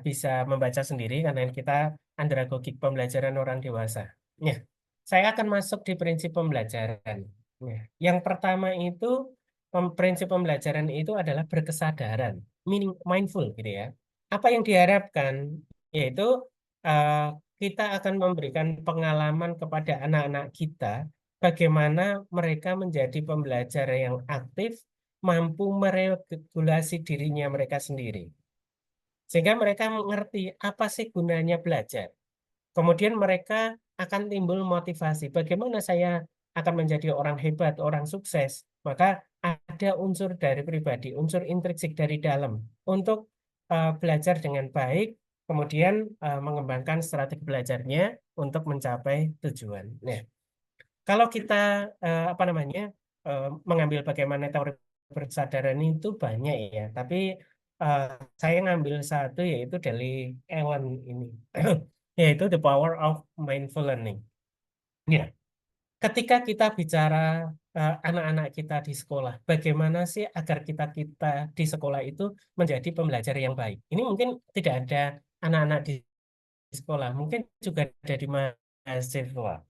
bisa membaca sendiri karena kita andragogik pembelajaran orang dewasa. Ya, saya akan masuk di prinsip pembelajaran. Ya, yang pertama itu prinsip pembelajaran itu adalah berkesadaran, mindful gitu ya. Apa yang diharapkan yaitu eh, kita akan memberikan pengalaman kepada anak-anak kita bagaimana mereka menjadi pembelajar yang aktif, mampu meregulasi dirinya mereka sendiri. Sehingga mereka mengerti apa sih gunanya belajar. Kemudian mereka akan timbul motivasi. Bagaimana saya akan menjadi orang hebat, orang sukses? Maka ada unsur dari pribadi, unsur intrinsik dari dalam untuk belajar dengan baik, kemudian mengembangkan strategi belajarnya untuk mencapai tujuan. Nah, kalau kita mengambil bagaimana teori berkesadaran itu banyak ya, tapi saya ngambil satu yaitu dari Ellen ini, yaitu The Power of Mindful Learning. Ya, ketika kita bicara anak-anak kita di sekolah, bagaimana sih agar kita di sekolah itu menjadi pembelajar yang baik? Ini mungkin tidak ada anak-anak di sekolah, mungkin juga ada di mahasiswa.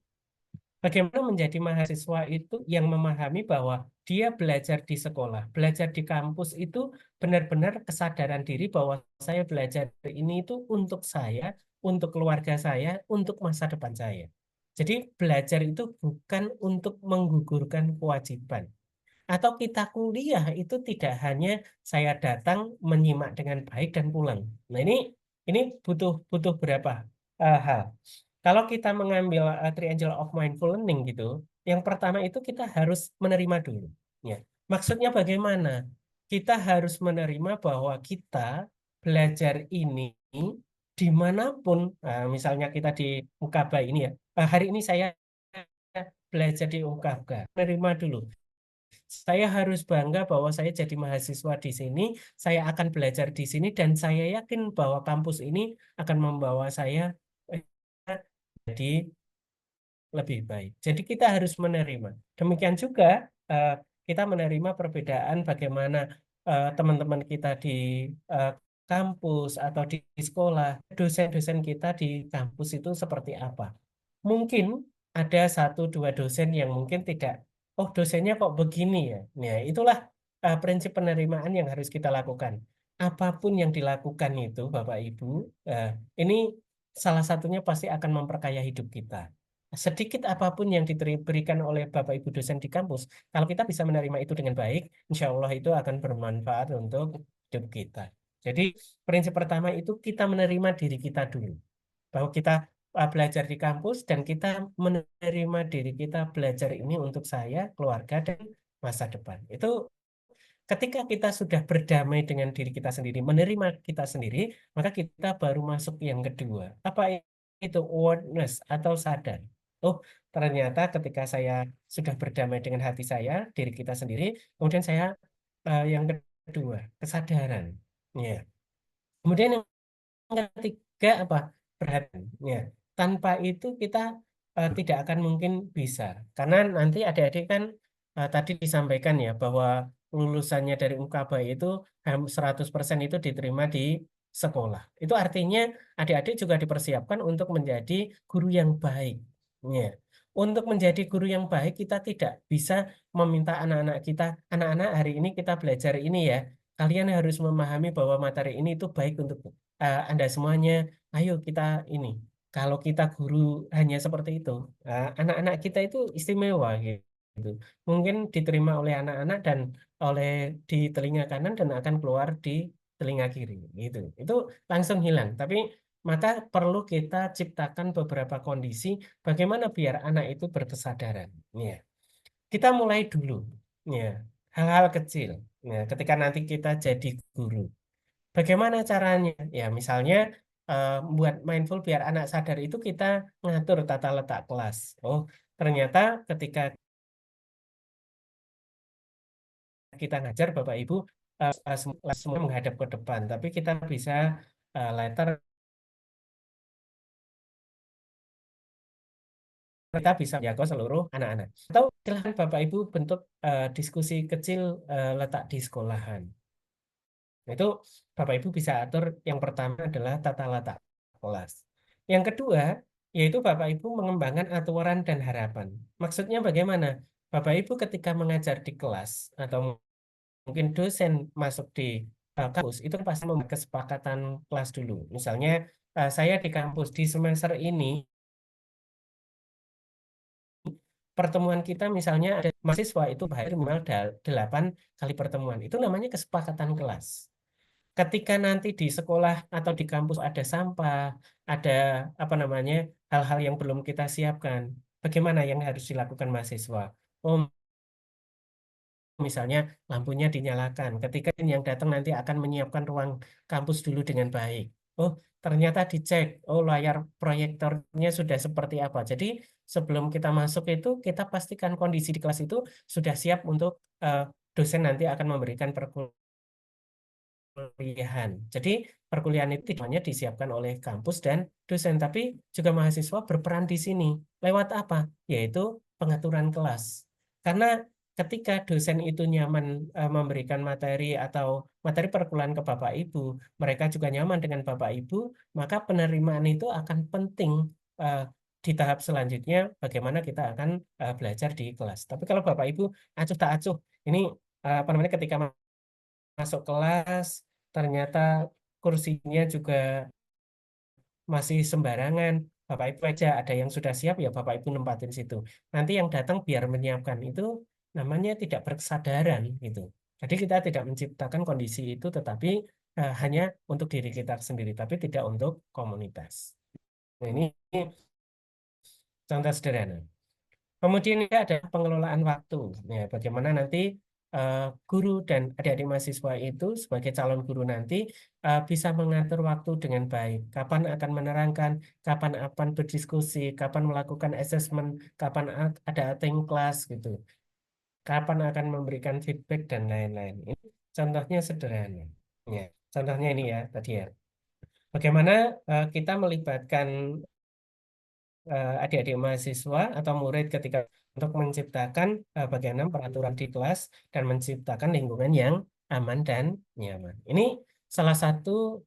Bagaimana menjadi mahasiswa itu yang memahami bahwa dia belajar di sekolah, belajar di kampus itu benar-benar kesadaran diri bahwa saya belajar ini itu untuk saya, untuk keluarga saya, untuk masa depan saya. Jadi belajar itu bukan untuk menggugurkan kewajiban. Atau kita kuliah itu tidak hanya saya datang menyimak dengan baik dan pulang. Nah, ini butuh berapa hal. Kalau kita mengambil triangle of mindful learning gitu, yang pertama itu kita harus menerima dulu. Ya. Maksudnya bagaimana? Kita harus menerima bahwa kita belajar ini dimanapun, misalnya kita di Ukaba ini ya, hari ini saya belajar di Ukaba, menerima dulu. Saya harus bangga bahwa saya jadi mahasiswa di sini, saya akan belajar di sini, dan saya yakin bahwa kampus ini akan membawa saya jadi lebih baik. Jadi kita harus menerima. Demikian juga kita menerima perbedaan bagaimana teman-teman kita di kampus atau di sekolah, dosen-dosen kita di kampus itu seperti apa. Mungkin ada 1-2 dosen yang mungkin tidak, oh dosennya kok begini ya. Nah, itulah prinsip penerimaan yang harus kita lakukan. Apapun yang dilakukan itu, Bapak Ibu, ini salah satunya pasti akan memperkaya hidup kita. Sedikit apapun yang diberikan oleh Bapak Ibu dosen di kampus, kalau kita bisa menerima itu dengan baik, insya Allah itu akan bermanfaat untuk hidup kita. Jadi prinsip pertama itu kita menerima diri kita dulu. Bahwa kita belajar di kampus dan kita menerima diri kita belajar ini untuk saya, keluarga, dan masa depan. Itu ketika kita sudah berdamai dengan diri kita sendiri, menerima kita sendiri, maka kita baru masuk yang kedua. Apa itu awareness atau sadar? Oh, ternyata ketika saya sudah berdamai dengan hati saya, diri kita sendiri, kemudian saya yang kedua, kesadaran. Ya. Kemudian yang ketiga apa? Perhatian. Ya. Tanpa itu kita tidak akan mungkin bisa. Karena nanti adik-adik kan tadi disampaikan ya bahwa lulusannya dari Ukaba itu 100% itu diterima di sekolah. Itu artinya adik-adik juga dipersiapkan untuk menjadi guru yang baik. Ya. Untuk menjadi guru yang baik, kita tidak bisa meminta anak-anak kita, anak-anak hari ini kita belajar ini ya. Kalian harus memahami bahwa materi ini itu baik untuk Anda semuanya. Ayo kita ini. Kalau kita guru hanya seperti itu, anak-anak kita itu istimewa gitu. Mungkin diterima oleh anak-anak dan oleh di telinga kanan dan akan keluar di telinga kiri gitu. Itu langsung hilang. Tapi maka perlu kita ciptakan beberapa kondisi bagaimana biar anak itu berkesadaran. Ya. Kita mulai dulu. Ya. Hal-hal kecil. Ya. Ketika nanti kita jadi guru. Bagaimana caranya? Ya, misalnya buat mindful biar anak sadar itu kita ngatur tata letak kelas. Oh, ternyata ketika kita ngajar Bapak Ibu semua menghadap ke depan, tapi kita bisa later kita bisa jaga seluruh anak-anak. Atau silahkan Bapak Ibu bentuk diskusi kecil letak di sekolahan. Itu Bapak Ibu bisa atur, yang pertama adalah tata letak kelas. Yang kedua, yaitu Bapak Ibu mengembangkan aturan dan harapan. Maksudnya bagaimana? Bapak Ibu ketika mengajar di kelas atau mungkin dosen masuk di kampus, itu pasti membuat kesepakatan kelas dulu. Misalnya saya di kampus di semester ini, pertemuan kita misalnya ada mahasiswa itu bahaya minimal 8 kali pertemuan. Itu namanya kesepakatan kelas. Ketika nanti di sekolah atau di kampus ada sampah, ada apa namanya hal-hal yang belum kita siapkan, bagaimana yang harus dilakukan mahasiswa? Oh, misalnya lampunya dinyalakan. Ketika yang datang nanti akan menyiapkan ruang kampus dulu dengan baik. Oh, ternyata dicek. Oh, layar proyektornya sudah seperti apa. Jadi sebelum kita masuk itu kita pastikan kondisi di kelas itu sudah siap untuk dosen nanti akan memberikan perkuliahan. Jadi perkuliahan itu tidak hanya disiapkan oleh kampus dan dosen, tapi juga mahasiswa berperan di sini. Lewat apa? Yaitu pengaturan kelas. Karena ketika dosen itu nyaman memberikan materi atau materi perkuliahan ke Bapak Ibu, mereka juga nyaman dengan Bapak Ibu, maka penerimaan itu akan penting di tahap selanjutnya bagaimana kita akan belajar di kelas. Tapi kalau Bapak Ibu acuh tak acuh, ini apa namanya ketika masuk kelas ternyata kursinya juga masih sembarangan, Bapak Ibu aja ada yang sudah siap ya Bapak Ibu nempatin situ. Nanti yang datang biar menyiapkan itu namanya tidak berkesadaran gitu. Jadi kita tidak menciptakan kondisi itu tetapi hanya untuk diri kita sendiri tapi tidak untuk komunitas. Nah, ini contoh sederhana. Kemudian ini ada pengelolaan waktu. Ya, bagaimana nanti guru dan adik-adik mahasiswa itu sebagai calon guru nanti bisa mengatur waktu dengan baik. Kapan akan menerangkan, kapan akan berdiskusi, kapan melakukan assessment, kapan ada attending kelas gitu. Kapan akan memberikan feedback dan lain-lain. Ini contohnya sederhana. Ya, contohnya ini ya tadi ya. Bagaimana kita melibatkan adik-adik mahasiswa atau murid ketika untuk menciptakan bagaimana peraturan di kelas dan menciptakan lingkungan yang aman dan nyaman. Ini salah satu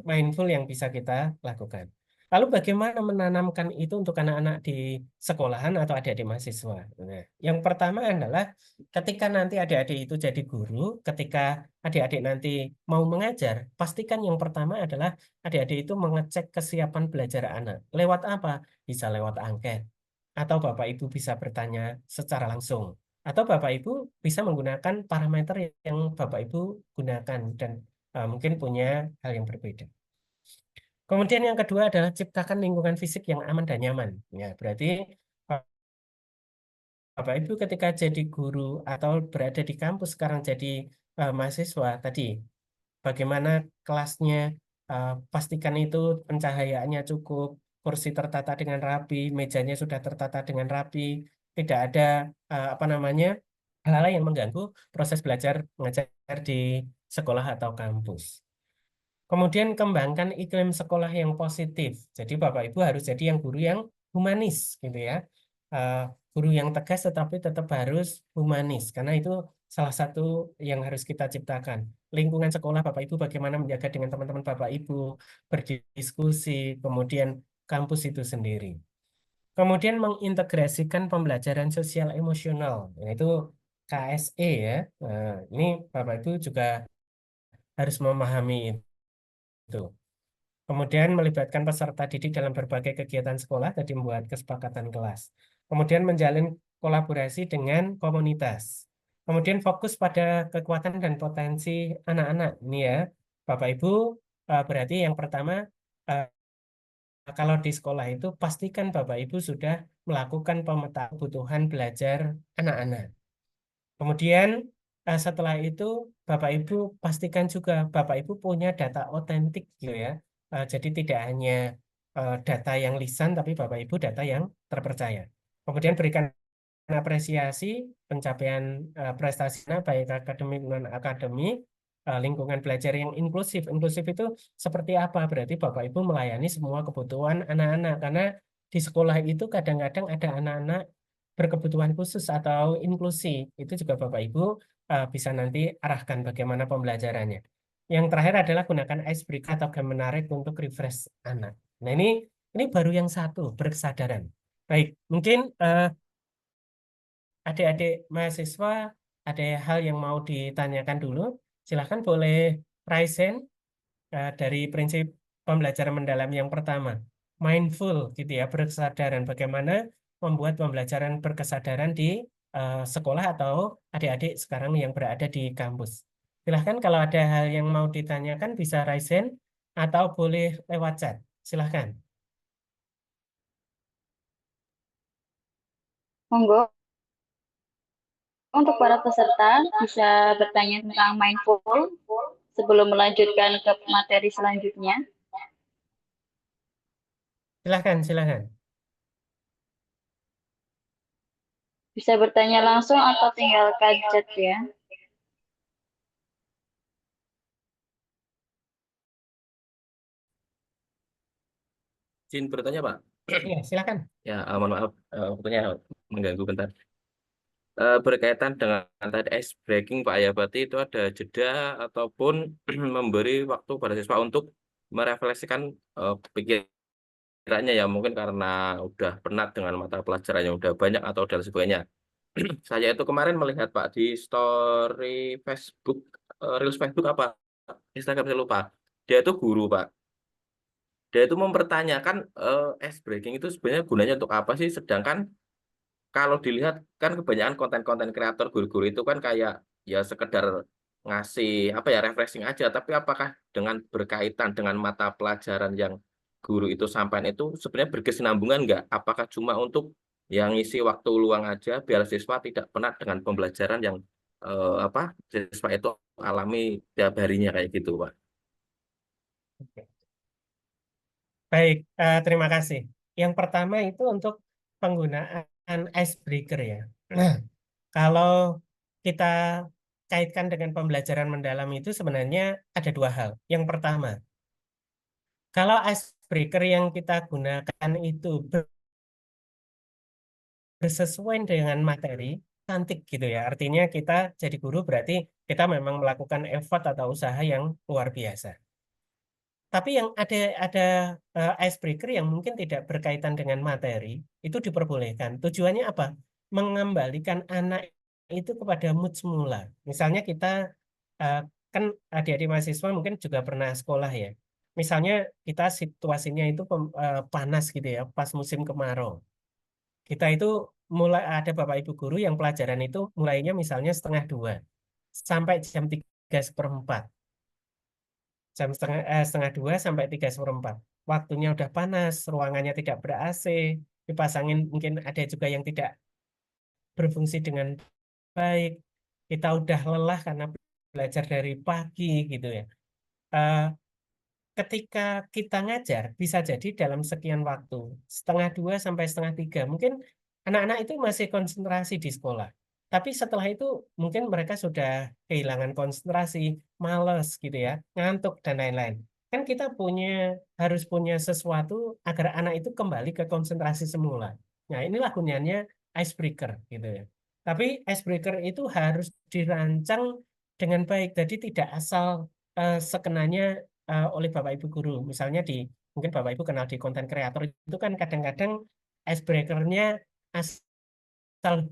mindful yang bisa kita lakukan. Lalu bagaimana menanamkan itu untuk anak-anak di sekolahan atau adik-adik mahasiswa? Nah, yang pertama adalah ketika nanti adik-adik itu jadi guru, ketika adik-adik nanti mau mengajar, pastikan yang pertama adalah adik-adik itu mengecek kesiapan belajar anak. Lewat apa? Bisa lewat angket. Atau Bapak Ibu bisa bertanya secara langsung. Atau Bapak Ibu bisa menggunakan parameter yang Bapak Ibu gunakan dan mungkin punya hal yang berbeda. Kemudian yang kedua adalah ciptakan lingkungan fisik yang aman dan nyaman. Ya, berarti Bapak Ibu ketika jadi guru atau berada di kampus sekarang jadi mahasiswa tadi, bagaimana kelasnya, pastikan itu pencahayaannya cukup, kursi tertata dengan rapi, mejanya sudah tertata dengan rapi, tidak ada apa namanya hal-hal yang mengganggu proses belajar mengajar di sekolah atau kampus. Kemudian kembangkan iklim sekolah yang positif. Jadi Bapak Ibu harus jadi yang guru yang humanis gitu ya. Guru yang tegas tetapi tetap harus humanis karena itu salah satu yang harus kita ciptakan. Lingkungan sekolah Bapak Ibu bagaimana menjaga dengan teman-teman Bapak Ibu, berdiskusi, kemudian kampus itu sendiri. Kemudian mengintegrasikan pembelajaran sosial emosional, yaitu KSE ya. Nah, ini Bapak Ibu juga harus memahami itu. Kemudian melibatkan peserta didik dalam berbagai kegiatan sekolah, tadi membuat kesepakatan kelas. Kemudian menjalin kolaborasi dengan komunitas. Kemudian fokus pada kekuatan dan potensi anak-anak. Ini ya, Bapak Ibu, berarti yang pertama, eh, kalau di sekolah itu pastikan Bapak Ibu sudah melakukan pemetaan kebutuhan belajar anak-anak. Kemudian setelah itu Bapak Ibu pastikan juga Bapak Ibu punya data otentik gitu ya. Jadi tidak hanya data yang lisan tapi Bapak Ibu data yang terpercaya. Kemudian berikan apresiasi pencapaian prestasi baik akademik non akademik, lingkungan belajar yang inklusif. Inklusif itu seperti apa? Berarti Bapak Ibu melayani semua kebutuhan anak-anak karena di sekolah itu kadang-kadang ada anak-anak berkebutuhan khusus atau inklusi. Itu juga Bapak Ibu bisa nanti arahkan bagaimana pembelajarannya. Yang terakhir adalah gunakan icebreaker atau game menarik untuk refresh anak. Nah ini baru yang satu, berkesadaran. Baik, mungkin adik-adik mahasiswa ada hal yang mau ditanyakan dulu. Silahkan boleh raise hand dari prinsip pembelajaran mendalam yang pertama. Mindful gitu ya, berkesadaran. Bagaimana membuat pembelajaran berkesadaran di sekolah atau adik-adik sekarang yang berada di kampus. Silahkan kalau ada hal yang mau ditanyakan bisa raise hand atau boleh lewat chat. Silahkan. Monggo. Untuk para peserta bisa bertanya tentang mindful sebelum melanjutkan ke materi selanjutnya. Silahkan. Bisa bertanya langsung atau tinggal chat ya. Izin bertanya, Pak. Iya, silahkan. Ya, mohon maaf, waktunya mengganggu bentar. Berkaitan dengan tadi ice breaking, Pak, ya, berarti itu ada jeda ataupun memberi waktu pada siswa untuk merefleksikan pikirannya ya, mungkin karena udah penat dengan mata pelajaran yang udah banyak atau dan sebagainya. Saya itu kemarin melihat Pak di story Facebook, Reels Facebook apa, Instagram saya lupa. Dia itu guru Pak. Dia itu mempertanyakan ice breaking itu sebenarnya gunanya untuk apa sih? Sedangkan kalau dilihat kan kebanyakan konten-konten kreator guru-guru itu kan kayak ya sekedar ngasih apa ya refreshing aja. Tapi apakah dengan berkaitan dengan mata pelajaran yang guru itu sampaikan itu sebenarnya berkesinambungan nggak? Apakah cuma untuk yang ngisi waktu luang aja biar siswa tidak penat dengan pembelajaran yang apa siswa itu alami tiap harinya kayak gitu, Pak? Baik, terima kasih. Yang pertama itu untuk penggunaan icebreaker ya. Nah, kalau kita kaitkan dengan pembelajaran mendalam itu sebenarnya ada dua hal. Yang pertama, kalau icebreaker yang kita gunakan itu bersesuaian dengan materi, cantik gitu ya. Artinya kita jadi guru berarti kita memang melakukan effort atau usaha yang luar biasa. Tapi yang ada icebreaker yang mungkin tidak berkaitan dengan materi, itu diperbolehkan. Tujuannya apa? Mengembalikan anak itu kepada mood semula. Misalnya kita, kan adik-adik mahasiswa mungkin juga pernah sekolah ya. Misalnya kita situasinya itu panas gitu ya, pas musim kemarau. Kita itu mulai ada Bapak Ibu guru yang pelajaran itu mulainya misalnya 1:30 sampai jam 3:04. Jam setengah 2 sampai 3:04. Waktunya udah panas, ruangannya tidak ber-AC, dipasangin mungkin ada juga yang tidak berfungsi dengan baik. Kita udah lelah karena belajar dari pagi gitu ya. Eh, Ketika kita ngajar, bisa jadi dalam sekian waktu, 1:30 sampai 1:30, mungkin anak-anak itu masih konsentrasi di sekolah. Tapi setelah itu mungkin mereka sudah kehilangan konsentrasi, males gitu ya, ngantuk dan lain-lain. Kan kita harus punya sesuatu agar anak itu kembali ke konsentrasi semula. Nah, inilah gunanya icebreaker gitu ya. Tapi icebreaker itu harus dirancang dengan baik. Jadi tidak asal sekenanya oleh Bapak Ibu guru. Misalnya mungkin Bapak Ibu kenal di konten kreator itu kan kadang-kadang icebreaker-nya asal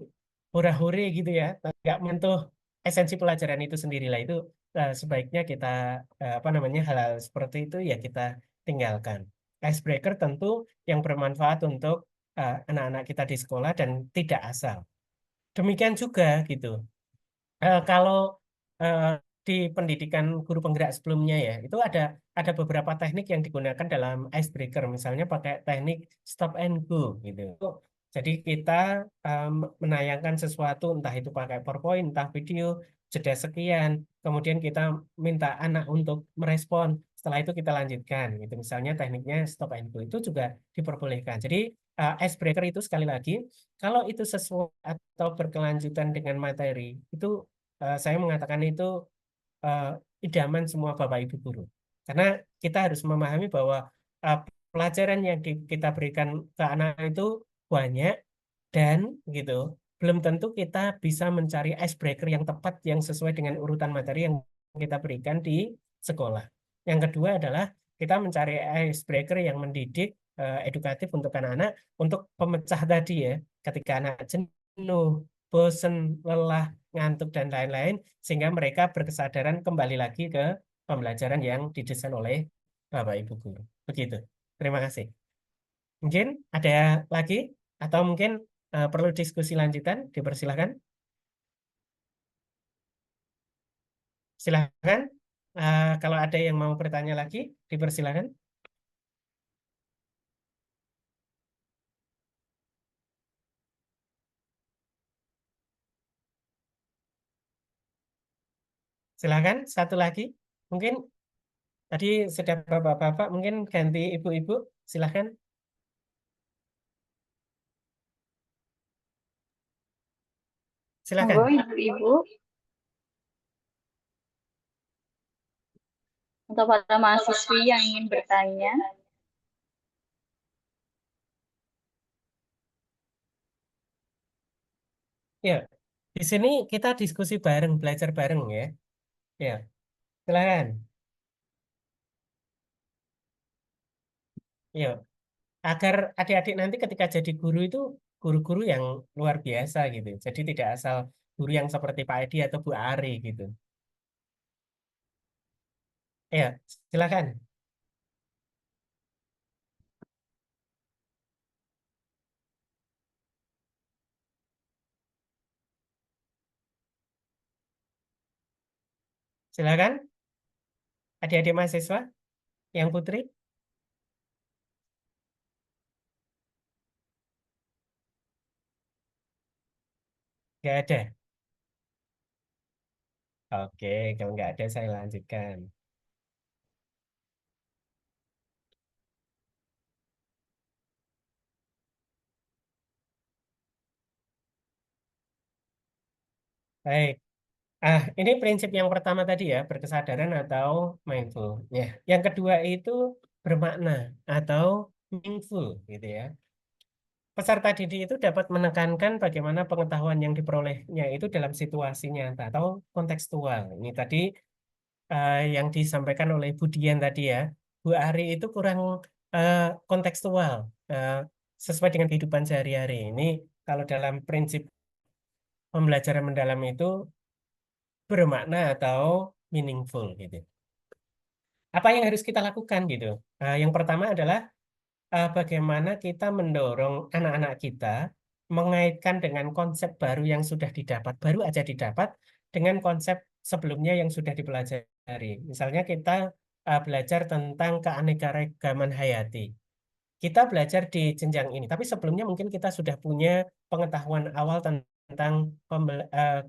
hura-huri gitu ya, nggak menyentuh esensi pelajaran itu sendiri lah. Itu sebaiknya kita apa namanya hal-hal seperti itu ya kita tinggalkan. Icebreaker tentu yang bermanfaat untuk anak-anak kita di sekolah dan tidak asal. Demikian juga gitu. Kalau di pendidikan guru penggerak sebelumnya ya, itu ada beberapa teknik yang digunakan dalam icebreaker, misalnya pakai teknik stop and go gitu. Jadi kita menayangkan sesuatu, entah itu pakai PowerPoint, entah video, jeda sekian, kemudian kita minta anak untuk merespon, setelah itu kita lanjutkan gitu. Misalnya tekniknya stop and go itu juga diperbolehkan. Jadi icebreaker itu sekali lagi, kalau itu sesuai atau berkelanjutan dengan materi, itu saya mengatakan itu idaman semua Bapak Ibu guru. Karena kita harus memahami bahwa pelajaran yang kita berikan ke anak itu banyak dan gitu. Belum tentu kita bisa mencari icebreaker yang tepat yang sesuai dengan urutan materi yang kita berikan di sekolah. Yang kedua adalah kita mencari icebreaker yang mendidik, edukatif untuk anak-anak, untuk pemecah tadi ya, ketika anak jenuh, bosen, lelah, ngantuk, dan lain-lain, sehingga mereka berkesadaran kembali lagi ke pembelajaran yang didesain oleh Bapak Ibu guru. Begitu. Terima kasih. Mungkin ada lagi atau mungkin perlu diskusi lanjutan, dipersilahkan. Silahkan. Kalau ada yang mau bertanya lagi, dipersilahkan. Silahkan, satu lagi. Mungkin tadi sudah bapak-bapak, mungkin ganti ibu-ibu. Silahkan. Silahkan. Monggo Ibu-ibu. Untuk para mahasiswi yang ingin bertanya. Ya, di sini kita diskusi bareng, belajar bareng ya. Ya, silahkan. Ya, agar adik-adik nanti ketika jadi guru itu guru-guru yang luar biasa gitu. Jadi tidak asal guru yang seperti Pak Edi atau Bu Ari gitu. Ya, silakan. Silakan. Adik-adik mahasiswa yang putri. Nggak ada. Oke, kalau nggak ada saya lanjutkan. Baik. Ini prinsip yang pertama tadi ya, berkesadaran atau mindful. Ya, yang kedua itu bermakna atau meaningful gitu ya. Peserta didik itu dapat menekankan bagaimana pengetahuan yang diperolehnya itu dalam situasi nyata atau kontekstual. Ini tadi yang disampaikan oleh Bu Dian tadi ya. Bu Ari itu kurang kontekstual, sesuai dengan kehidupan sehari-hari. Ini kalau dalam prinsip pembelajaran mendalam itu bermakna atau meaningful gitu. Apa yang harus kita lakukan gitu? Yang pertama adalah bagaimana kita mendorong anak-anak kita mengaitkan dengan konsep baru yang sudah didapat, baru aja didapat dengan konsep sebelumnya yang sudah dipelajari. Misalnya kita belajar tentang keanekaragaman hayati. Kita belajar di jenjang ini, tapi sebelumnya mungkin kita sudah punya pengetahuan awal tentang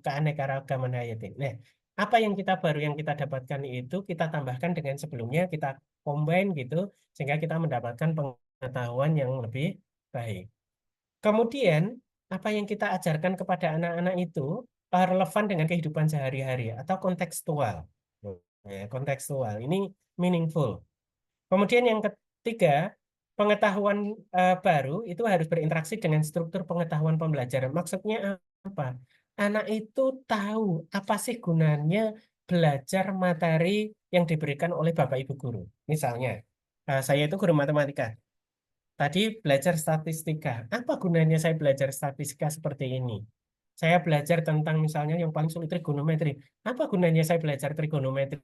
keanekaragaman hayati. Nah, apa yang baru yang kita dapatkan itu kita tambahkan dengan sebelumnya, kita combine gitu, sehingga kita mendapatkan pengetahuan yang lebih baik. Kemudian, apa yang kita ajarkan kepada anak-anak itu relevan dengan kehidupan sehari-hari atau kontekstual. Nah, kontekstual, ini meaningful. Kemudian yang ketiga, pengetahuan baru itu harus berinteraksi dengan struktur pengetahuan pembelajaran. Maksudnya apa? Anak itu tahu apa sih gunanya belajar materi yang diberikan oleh Bapak Ibu guru. Misalnya, saya itu guru matematika. Tadi belajar statistika. Apa gunanya saya belajar statistika seperti ini? Saya belajar tentang misalnya yang paling sulit trigonometri. Apa gunanya saya belajar trigonometri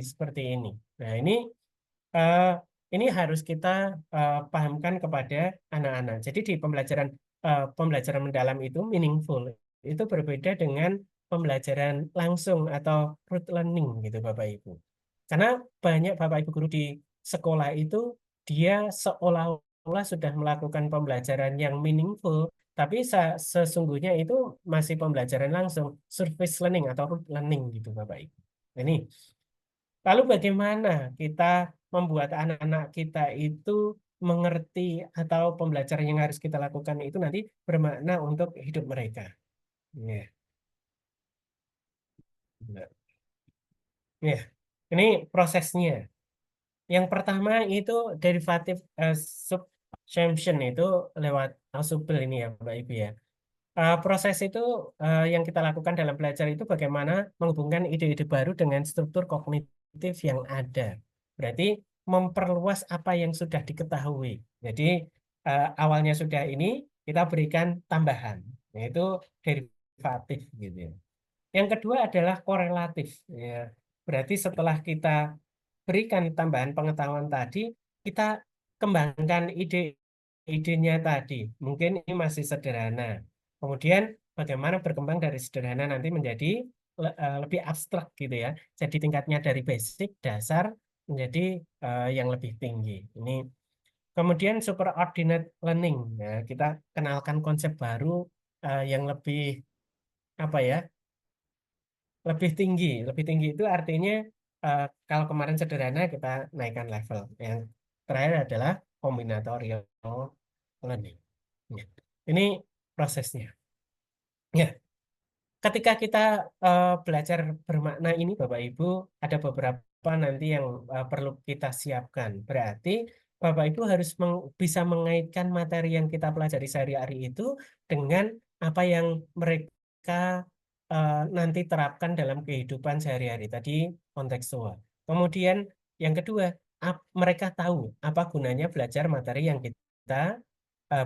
seperti ini? Nah, eh, ini harus kita pahamkan kepada anak-anak. Jadi di pembelajaran mendalam itu meaningful. Itu berbeda dengan pembelajaran langsung atau rote learning gitu Bapak Ibu. Karena banyak Bapak Ibu guru di sekolah itu dia seolah-olah sudah melakukan pembelajaran yang meaningful, tapi sesungguhnya itu masih pembelajaran langsung, surface learning atau rote learning gitu Bapak Ibu. Ini lalu bagaimana kita membuat anak-anak kita itu mengerti atau pembelajaran yang harus kita lakukan itu nanti bermakna untuk hidup mereka. Ya, benar. Ya, ini prosesnya. Yang pertama itu derivatif subsumption itu lewat Ausubel ini ya Bapak Ibu ya. Proses itu yang kita lakukan dalam belajar itu bagaimana menghubungkan ide-ide baru dengan struktur kognitif yang ada. Berarti memperluas apa yang sudah diketahui. Jadi awalnya sudah ini kita berikan tambahan, yaitu derivatif gitu ya. Yang kedua adalah korelatif. Ya. Berarti setelah kita berikan tambahan pengetahuan tadi, kita kembangkan ide-idenya tadi. Mungkin ini masih sederhana. Kemudian bagaimana berkembang dari sederhana nanti menjadi lebih abstrak gitu ya. Jadi tingkatnya dari basic, dasar, menjadi yang lebih tinggi. Ini kemudian superordinate learning. Ya, kita kenalkan konsep baru yang lebih apa ya? Lebih tinggi. Lebih tinggi itu artinya kalau kemarin sederhana kita naikkan level. Yang terakhir adalah combinatorial learning. Ya. Ini prosesnya. Ya, ketika kita belajar bermakna ini Bapak Ibu, ada beberapa nanti yang perlu kita siapkan. Berarti Bapak Ibu harus bisa mengaitkan materi yang kita pelajari sehari-hari itu dengan apa yang mereka nanti terapkan dalam kehidupan sehari-hari. Tadi kontekstual. Kemudian yang kedua, mereka tahu apa gunanya belajar materi yang kita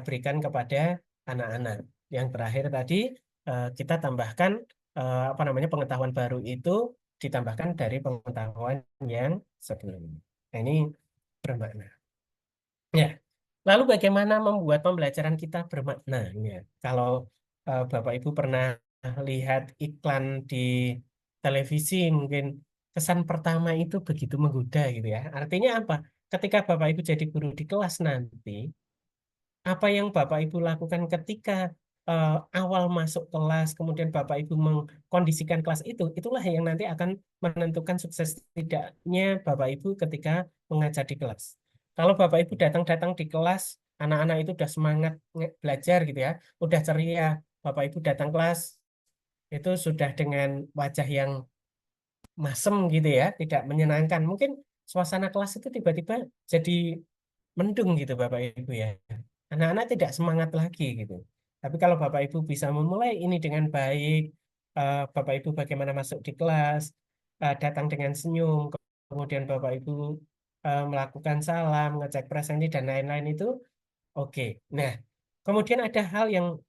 berikan kepada anak-anak. Yang terakhir tadi kita tambahkan apa namanya pengetahuan baru itu ditambahkan dari pengetahuan yang sebelumnya. Nah, ini bermakna. Ya, lalu bagaimana membuat pembelajaran kita bermakna? Ya, kalau Bapak Ibu pernah lihat iklan di televisi, mungkin kesan pertama itu begitu menggoda gitu ya. Artinya apa? Ketika Bapak Ibu jadi guru di kelas nanti, apa yang Bapak Ibu lakukan ketika awal masuk kelas, kemudian Bapak Ibu mengkondisikan kelas itu, itulah yang nanti akan menentukan sukses tidaknya Bapak Ibu ketika mengajar di kelas. Kalau Bapak Ibu datang-datang di kelas, anak-anak itu udah semangat belajar gitu ya, udah ceria, Bapak Ibu datang kelas, itu sudah dengan wajah yang masem gitu ya, tidak menyenangkan. Mungkin suasana kelas itu tiba-tiba jadi mendung gitu Bapak Ibu ya. Anak-anak tidak semangat lagi gitu. Tapi kalau Bapak Ibu bisa memulai ini dengan baik, Bapak Ibu bagaimana masuk di kelas, datang dengan senyum, kemudian Bapak Ibu melakukan salam, ngecek presensi dan lain-lain itu oke. Nah, kemudian ada hal yang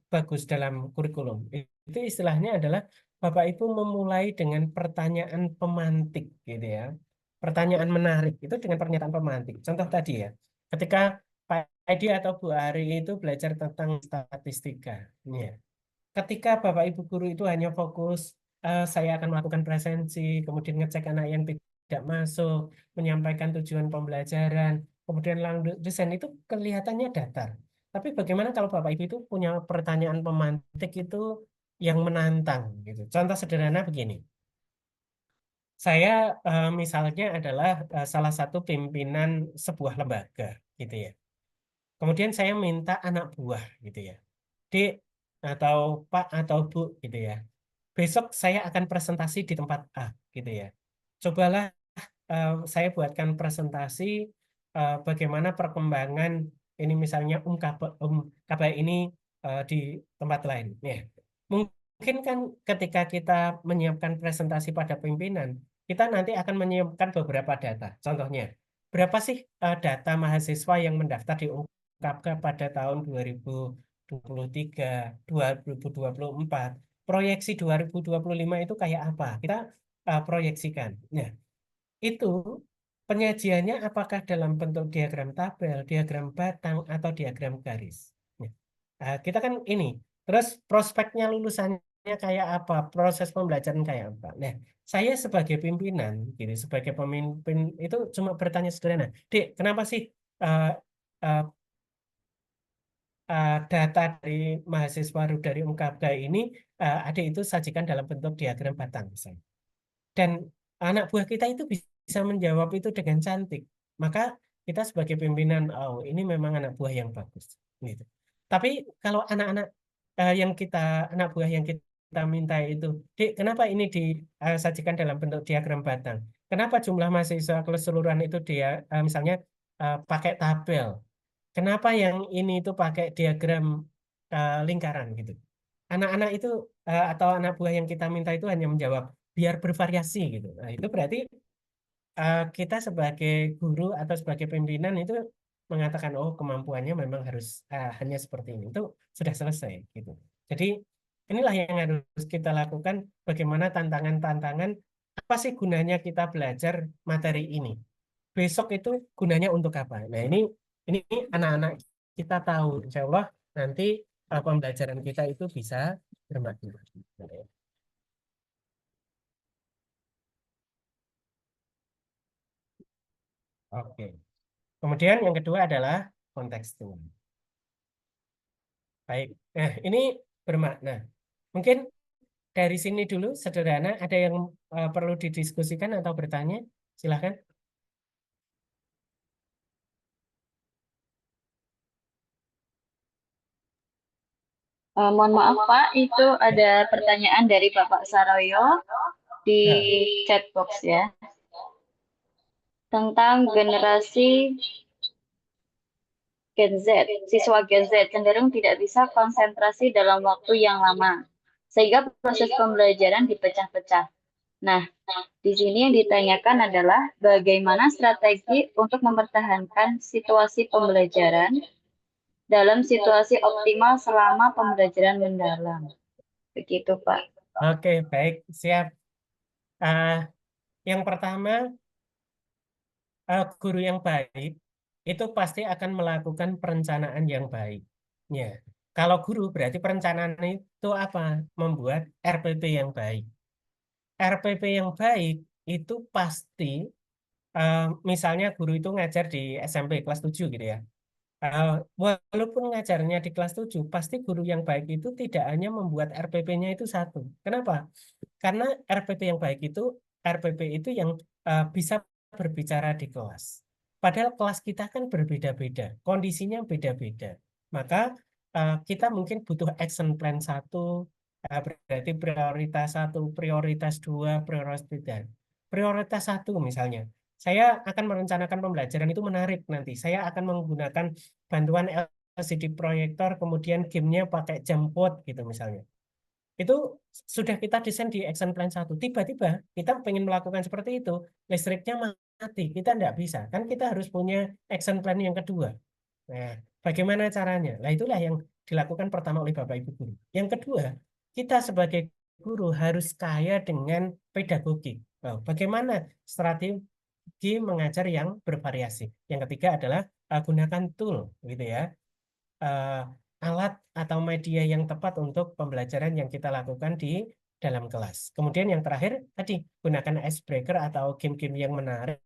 bagus dalam kurikulum. Itu istilahnya adalah Bapak Ibu memulai dengan pertanyaan pemantik gitu ya. Pertanyaan menarik itu dengan pernyataan pemantik. Contoh tadi ya, ketika Pak Edi atau Bu Ari itu belajar tentang statistika. Ya. Ketika Bapak Ibu guru itu hanya fokus, saya akan melakukan presensi, kemudian ngecek anak yang tidak masuk, menyampaikan tujuan pembelajaran, kemudian lanjut desain itu kelihatannya datar. Tapi bagaimana kalau Bapak Ibu itu punya pertanyaan pemantik itu yang menantang gitu. Contoh sederhana begini. Saya misalnya adalah salah satu pimpinan sebuah lembaga gitu ya. Kemudian saya minta anak buah gitu ya. Dek atau Pak atau Bu gitu ya. Besok saya akan presentasi di tempat A gitu ya. Cobalah saya buatkan presentasi bagaimana perkembangan ini misalnya KP ini di tempat lain. Ya. mungkin kan ketika kita menyiapkan presentasi pada pimpinan, kita nanti akan menyiapkan beberapa data. Contohnya, berapa sih data mahasiswa yang mendaftar di UNKAPKA pada tahun 2023, 2024, proyeksi 2025 itu kayak apa? Kita proyeksikan. Nah, itu penyajiannya apakah dalam bentuk diagram tabel, diagram batang, atau diagram garis. Kita kan ini, terus prospeknya lulusannya kayak apa, proses pembelajaran kayak apa. Nah, saya sebagai pimpinan, gitu, sebagai pemimpin itu cuma bertanya sederhana, Dek, kenapa sih uh, uh, data dari mahasiswa dari UNKAPKA ini adik itu sajikan dalam bentuk diagram batang misalnya. Dan anak buah kita itu bisa menjawab itu dengan cantik. Maka kita sebagai pimpinan, oh ini memang anak buah yang bagus. Gitu. Tapi kalau anak-anak anak buah yang kita minta itu, Dek, kenapa ini disajikan dalam bentuk diagram batang? Kenapa jumlah mahasiswa keseluruhan itu dia misalnya pakai tabel? Kenapa yang ini itu pakai diagram lingkaran gitu? Anak-anak itu atau anak buah yang kita minta itu hanya menjawab biar bervariasi gitu. Nah, itu berarti kita sebagai guru atau sebagai pimpinan itu mengatakan oh kemampuannya memang harus hanya seperti ini. Itu sudah selesai gitu. Jadi inilah yang harus kita lakukan, bagaimana tantangan-tantangan, apa sih gunanya kita belajar materi ini. Besok itu gunanya untuk apa? Nah, ini anak-anak kita tahu, insya Allah nanti pembelajaran kita itu bisa bermanfaat. Oke. Kemudian yang kedua adalah kontekstual. Baik. Nah, ini bermakna. Mungkin dari sini dulu sederhana, ada yang perlu didiskusikan atau bertanya? Silahkan. Mohon maaf Pak, itu ada pertanyaan dari Bapak Saroyo di chat box ya. Tentang generasi Gen Z, siswa Gen Z cenderung tidak bisa konsentrasi dalam waktu yang lama, sehingga proses pembelajaran dipecah-pecah. Nah, di sini yang ditanyakan adalah bagaimana strategi untuk mempertahankan situasi pembelajaran dalam situasi optimal selama pembelajaran mendalam. Begitu, Pak. Oke, baik. Siap. Yang pertama, guru yang baik itu pasti akan melakukan perencanaan yang baik. Ya. Kalau guru berarti perencanaan itu apa? Membuat RPP yang baik. RPP yang baik itu pasti, misalnya guru itu ngajar di SMP kelas 7 gitu ya. Walaupun ngajarnya di kelas 7, pasti guru yang baik itu tidak hanya membuat RPP-nya itu satu. Kenapa? Karena RPP yang baik itu, RPP itu yang bisa berbicara di kelas. Padahal kelas kita kan berbeda-beda, kondisinya beda-beda. Maka kita mungkin butuh action plan 1, berarti prioritas 1, prioritas 2, prioritas 3. Prioritas 1 misalnya, saya akan merencanakan pembelajaran itu menarik nanti. Saya akan menggunakan bantuan LCD proyektor, kemudian gamenya pakai jemput gitu misalnya. Itu sudah kita desain di action plan 1. Tiba-tiba kita pengen melakukan seperti itu, listriknya mati, kita tidak bisa. Kan kita harus punya action plan yang kedua. Nah, bagaimana caranya? Nah, itulah yang dilakukan pertama oleh Bapak Ibu guru. Yang kedua, kita sebagai guru harus kaya dengan pedagogi. Nah, bagaimana strategi mengajar yang bervariasi. Yang ketiga adalah gunakan tool, gitu ya. Alat atau media yang tepat untuk pembelajaran yang kita lakukan di dalam kelas. Kemudian yang terakhir tadi, gunakan icebreaker atau game-game yang menarik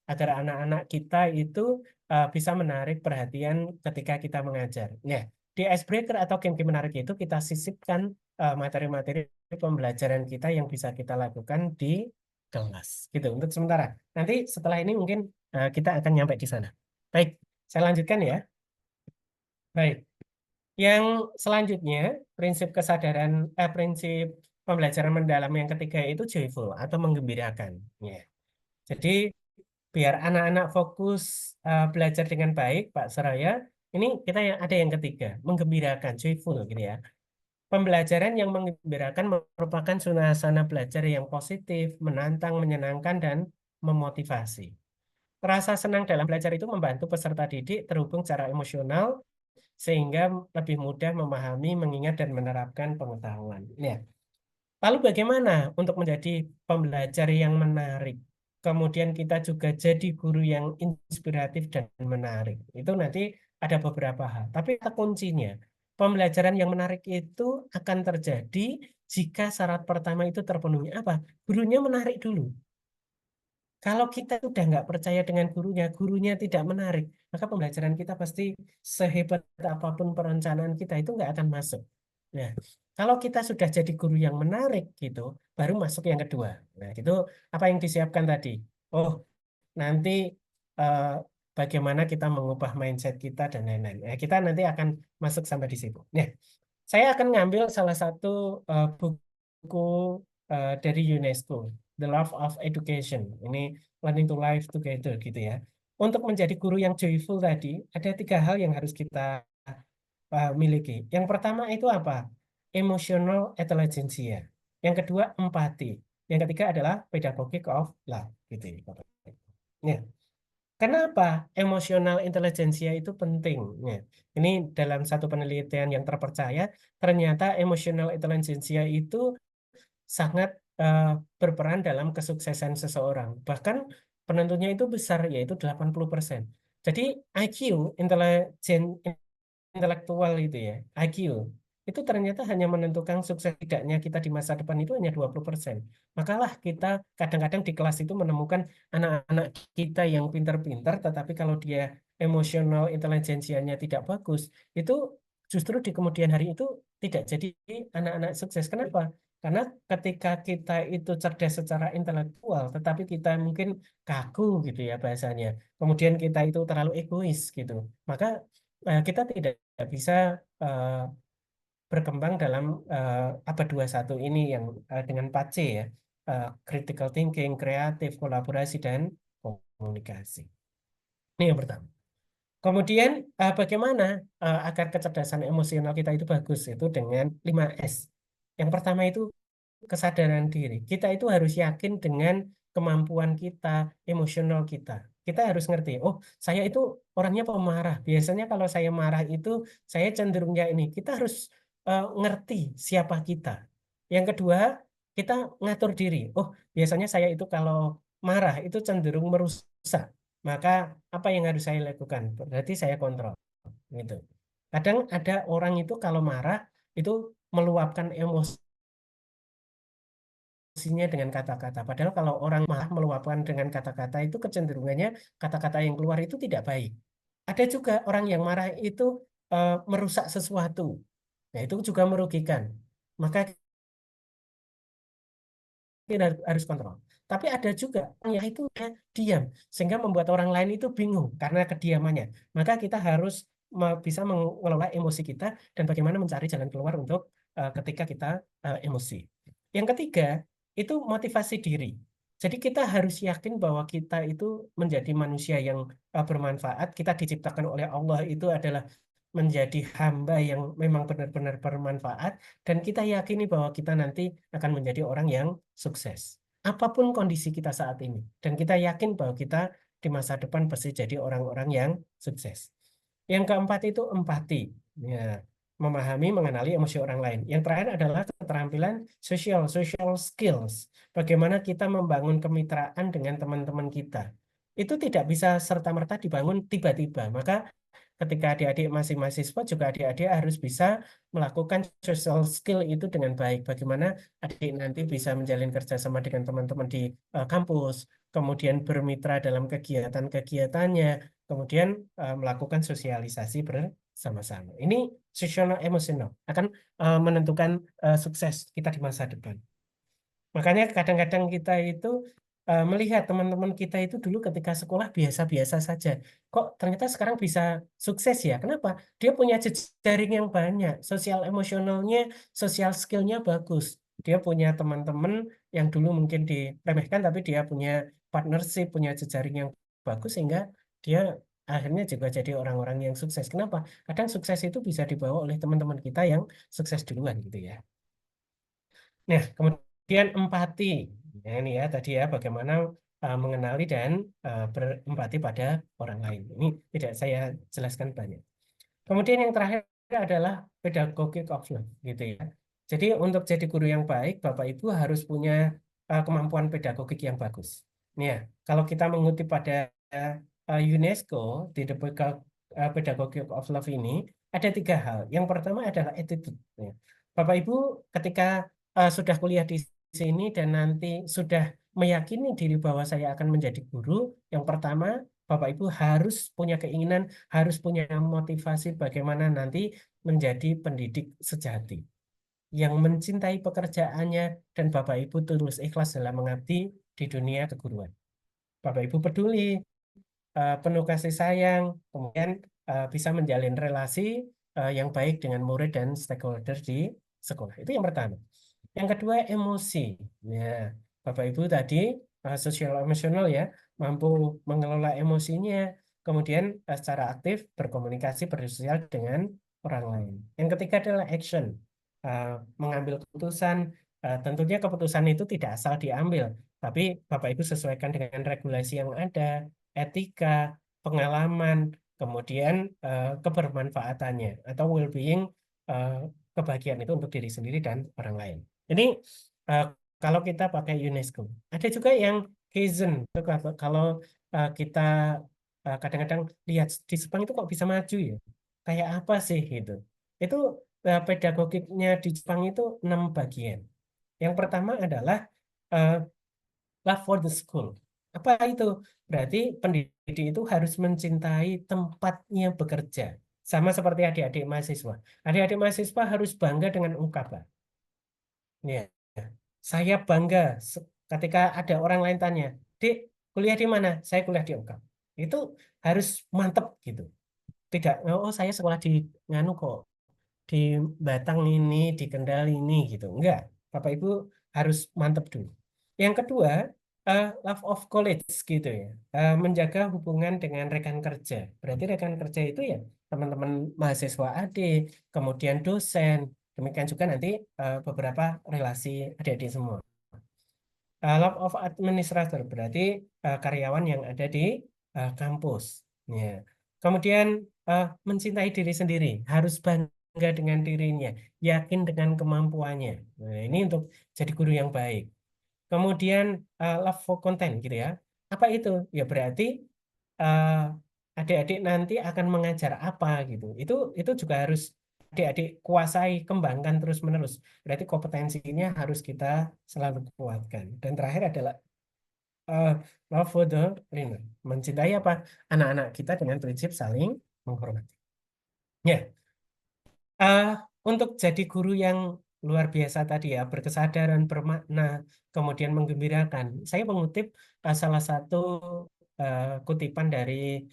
agar anak-anak kita itu bisa menarik perhatian ketika kita mengajar. Nah, di icebreaker atau game-game menarik itu kita sisipkan materi-materi pembelajaran kita yang bisa kita lakukan di kelas. Gitu untuk sementara. Nanti setelah ini mungkin kita akan nyampe di sana. Baik, saya lanjutkan ya. Baik. Yang selanjutnya, prinsip pembelajaran mendalam yang ketiga itu joyful atau menggembirakan. Ya. Jadi biar anak-anak fokus belajar dengan baik, Pak Seraya, ini kita ada yang ketiga, menggembirakan, joyful gitu ya. Pembelajaran yang menggembirakan merupakan suasana belajar yang positif, menantang, menyenangkan, dan memotivasi. Rasa senang dalam belajar itu membantu peserta didik terhubung secara emosional sehingga lebih mudah memahami, mengingat, dan menerapkan pengetahuan. Ya. Lalu bagaimana untuk menjadi pembelajar yang menarik? Kemudian kita juga jadi guru yang inspiratif dan menarik. Itu nanti ada beberapa hal. Tapi kata kuncinya, pembelajaran yang menarik itu akan terjadi jika syarat pertama itu terpenuhi. Apa? Gurunya menarik dulu. Kalau kita sudah nggak percaya dengan gurunya, gurunya tidak menarik, maka pembelajaran kita pasti sehebat apapun perencanaan kita itu nggak akan masuk. Nah, kalau kita sudah jadi guru yang menarik gitu, baru masuk yang kedua. Nah, itu apa yang disiapkan tadi? Oh, nanti eh, bagaimana kita mengubah mindset kita dan lain-lain. Kita nanti akan masuk sampai di situ. Nah, saya akan ngambil salah satu buku dari UNESCO, The Love of Education. Ini Learning to Life Together gitu ya. Untuk menjadi guru yang joyful tadi, ada 3 hal yang harus kita miliki. Yang pertama itu apa? Emotional intelligence. Yang kedua, empati. Yang ketiga adalah pedagogic of love. Gitu ya, Bapak. Ya. Kenapa emotional intelligence itu penting? Ya. Ini dalam satu penelitian yang terpercaya, ternyata emotional intelligence itu sangat berperan dalam kesuksesan seseorang. Bahkan penentunya itu besar, yaitu 80%. Jadi IQ, intelektual itu ya, IQ, itu ternyata hanya menentukan sukses tidaknya kita di masa depan itu hanya 20%. Makalah kita kadang-kadang di kelas itu menemukan anak-anak kita yang pintar-pintar, tetapi kalau dia emosional intelijensianya tidak bagus, itu justru di kemudian hari itu tidak jadi anak-anak sukses. Kenapa? Karena ketika kita itu cerdas secara intelektual, tetapi kita mungkin kaku gitu ya bahasanya, kemudian kita itu terlalu egois gitu, maka kita tidak bisa berkembang dalam abad 21 ini yang dengan 4C ya, critical thinking, kreatif, kolaborasi, dan komunikasi. Ini yang pertama. Kemudian bagaimana agar kecerdasan emosional kita itu bagus? Itu dengan 5S. Yang pertama itu kesadaran diri. Kita itu harus yakin dengan kemampuan kita, emosional kita. Kita harus ngerti, oh saya itu orangnya pemarah. Biasanya kalau saya marah itu saya cenderungnya ini. Kita harus ngerti siapa kita. Yang kedua, kita ngatur diri. Oh biasanya saya itu kalau marah itu cenderung merusak. Maka apa yang harus saya lakukan? Berarti saya kontrol. Gitu. Kadang ada orang itu kalau marah itu meluapkan emosinya dengan kata-kata. Padahal kalau orang marah meluapkan dengan kata-kata itu kecenderungannya kata-kata yang keluar itu tidak baik. Ada juga orang yang marah itu merusak sesuatu. Nah, itu juga merugikan. Maka kita harus kontrol. Tapi ada juga yang itu diam, sehingga membuat orang lain itu bingung karena kediamannya. Maka kita harus bisa mengelola emosi kita dan bagaimana mencari jalan keluar untuk ketika kita emosi. Yang ketiga, itu motivasi diri. Jadi kita harus yakin bahwa kita itu menjadi manusia yang bermanfaat. Kita diciptakan oleh Allah itu adalah menjadi hamba yang memang benar-benar bermanfaat, dan kita yakini bahwa kita nanti akan menjadi orang yang sukses. Apapun kondisi kita saat ini, dan kita yakin bahwa kita di masa depan pasti jadi orang-orang yang sukses. Yang keempat itu empati. Ya, memahami, mengenali emosi orang lain. Yang terakhir adalah keterampilan social skills. Bagaimana kita membangun kemitraan dengan teman-teman kita. Itu tidak bisa serta-merta dibangun tiba-tiba. Maka ketika adik-adik masih mahasiswa juga adik-adik harus bisa melakukan social skill itu dengan baik. Bagaimana adik nanti bisa menjalin kerjasama dengan teman-teman di kampus, kemudian bermitra dalam kegiatan-kegiatannya, kemudian melakukan sosialisasi bersama-sama. Ini social emotional akan menentukan sukses kita di masa depan. Makanya kadang-kadang kita itu melihat teman-teman kita itu dulu ketika sekolah biasa-biasa saja. Kok ternyata sekarang bisa sukses ya? Kenapa? Dia punya jejaring yang banyak, sosial emosionalnya, sosial skillnya bagus. Dia punya teman-teman yang dulu mungkin diremehkan, tapi dia punya partnership, punya jejaring yang bagus, sehingga dia akhirnya juga jadi orang-orang yang sukses. Kenapa? Kadang sukses itu bisa dibawa oleh teman-teman kita yang sukses duluan gitu ya. Nah, kemudian empati. Nah, ini ya tadi ya bagaimana mengenali dan berempati pada orang lain. Ini tidak saya jelaskan banyak. Kemudian yang terakhir adalah pedagogic of love gitu ya. Jadi untuk jadi guru yang baik, Bapak Ibu harus punya kemampuan pedagogik yang bagus. Nih ya, kalau kita mengutip pada UNESCO di The Pedagogic of Love ini ada 3 hal. Yang pertama adalah attitude. Ya. Bapak Ibu ketika sudah kuliah di sini dan nanti sudah meyakini diri bahwa saya akan menjadi guru, yang pertama Bapak Ibu harus punya keinginan, harus punya motivasi bagaimana nanti menjadi pendidik sejati yang mencintai pekerjaannya dan Bapak Ibu tulus ikhlas dalam mengabdi di dunia keguruan. Bapak Ibu peduli, penuh kasih sayang, kemudian bisa menjalin relasi yang baik dengan murid dan stakeholder di sekolah. Itu yang pertama. Yang kedua, emosi. Ya, Bapak Ibu tadi sosial emosional ya, mampu mengelola emosinya, kemudian secara aktif berkomunikasi bersosial dengan orang lain. Yang ketiga adalah action, mengambil keputusan. Tentunya keputusan itu tidak asal diambil, tapi Bapak Ibu sesuaikan dengan regulasi yang ada, etika, pengalaman, kemudian kebermanfaatannya atau well-being, kebahagiaan itu untuk diri sendiri dan orang lain. Jadi kalau kita pakai UNESCO, ada juga yang Kaizen. Kalau kita kadang-kadang lihat di Jepang itu kok bisa maju ya, kayak apa sih gitu. Itu pedagogiknya di Jepang itu 6 bagian. Yang pertama adalah love for the school. Apa itu? Berarti pendidik itu harus mencintai tempatnya bekerja. Sama seperti adik-adik mahasiswa. Adik-adik mahasiswa harus bangga dengan ungkapan. Ya, saya bangga ketika ada orang lain tanya, "Dik, kuliah di mana?" "Saya kuliah di UNKAM." Itu harus mantep gitu. Tidak, oh saya sekolah di nganu kok, di Batang ini, di Kendal ini gitu. Enggak, Bapak Ibu harus mantep dulu. Yang kedua, love of college gitu ya. Menjaga hubungan dengan rekan kerja. Berarti rekan kerja itu ya teman-teman mahasiswa adik, kemudian dosen, demikian juga nanti beberapa relasi adik-adik semua. Love of administrator berarti karyawan yang ada di kampus. Ya. Kemudian mencintai diri sendiri, harus bangga dengan dirinya, yakin dengan kemampuannya. Nah, ini untuk jadi guru yang baik. Kemudian love for content gitu ya. Apa itu? Ya berarti adik-adik nanti akan mengajar apa gitu. Itu juga harus adik-adik kuasai, kembangkan terus-menerus. Berarti kompetensinya harus kita selalu kuatkan. Dan terakhir adalah love for the learner. Mencintai apa? Anak-anak kita dengan prinsip saling menghormati. Ya. Untuk jadi guru yang luar biasa tadi ya, berkesadaran, bermakna, kemudian menggembirakan. Saya mengutip salah satu kutipan dari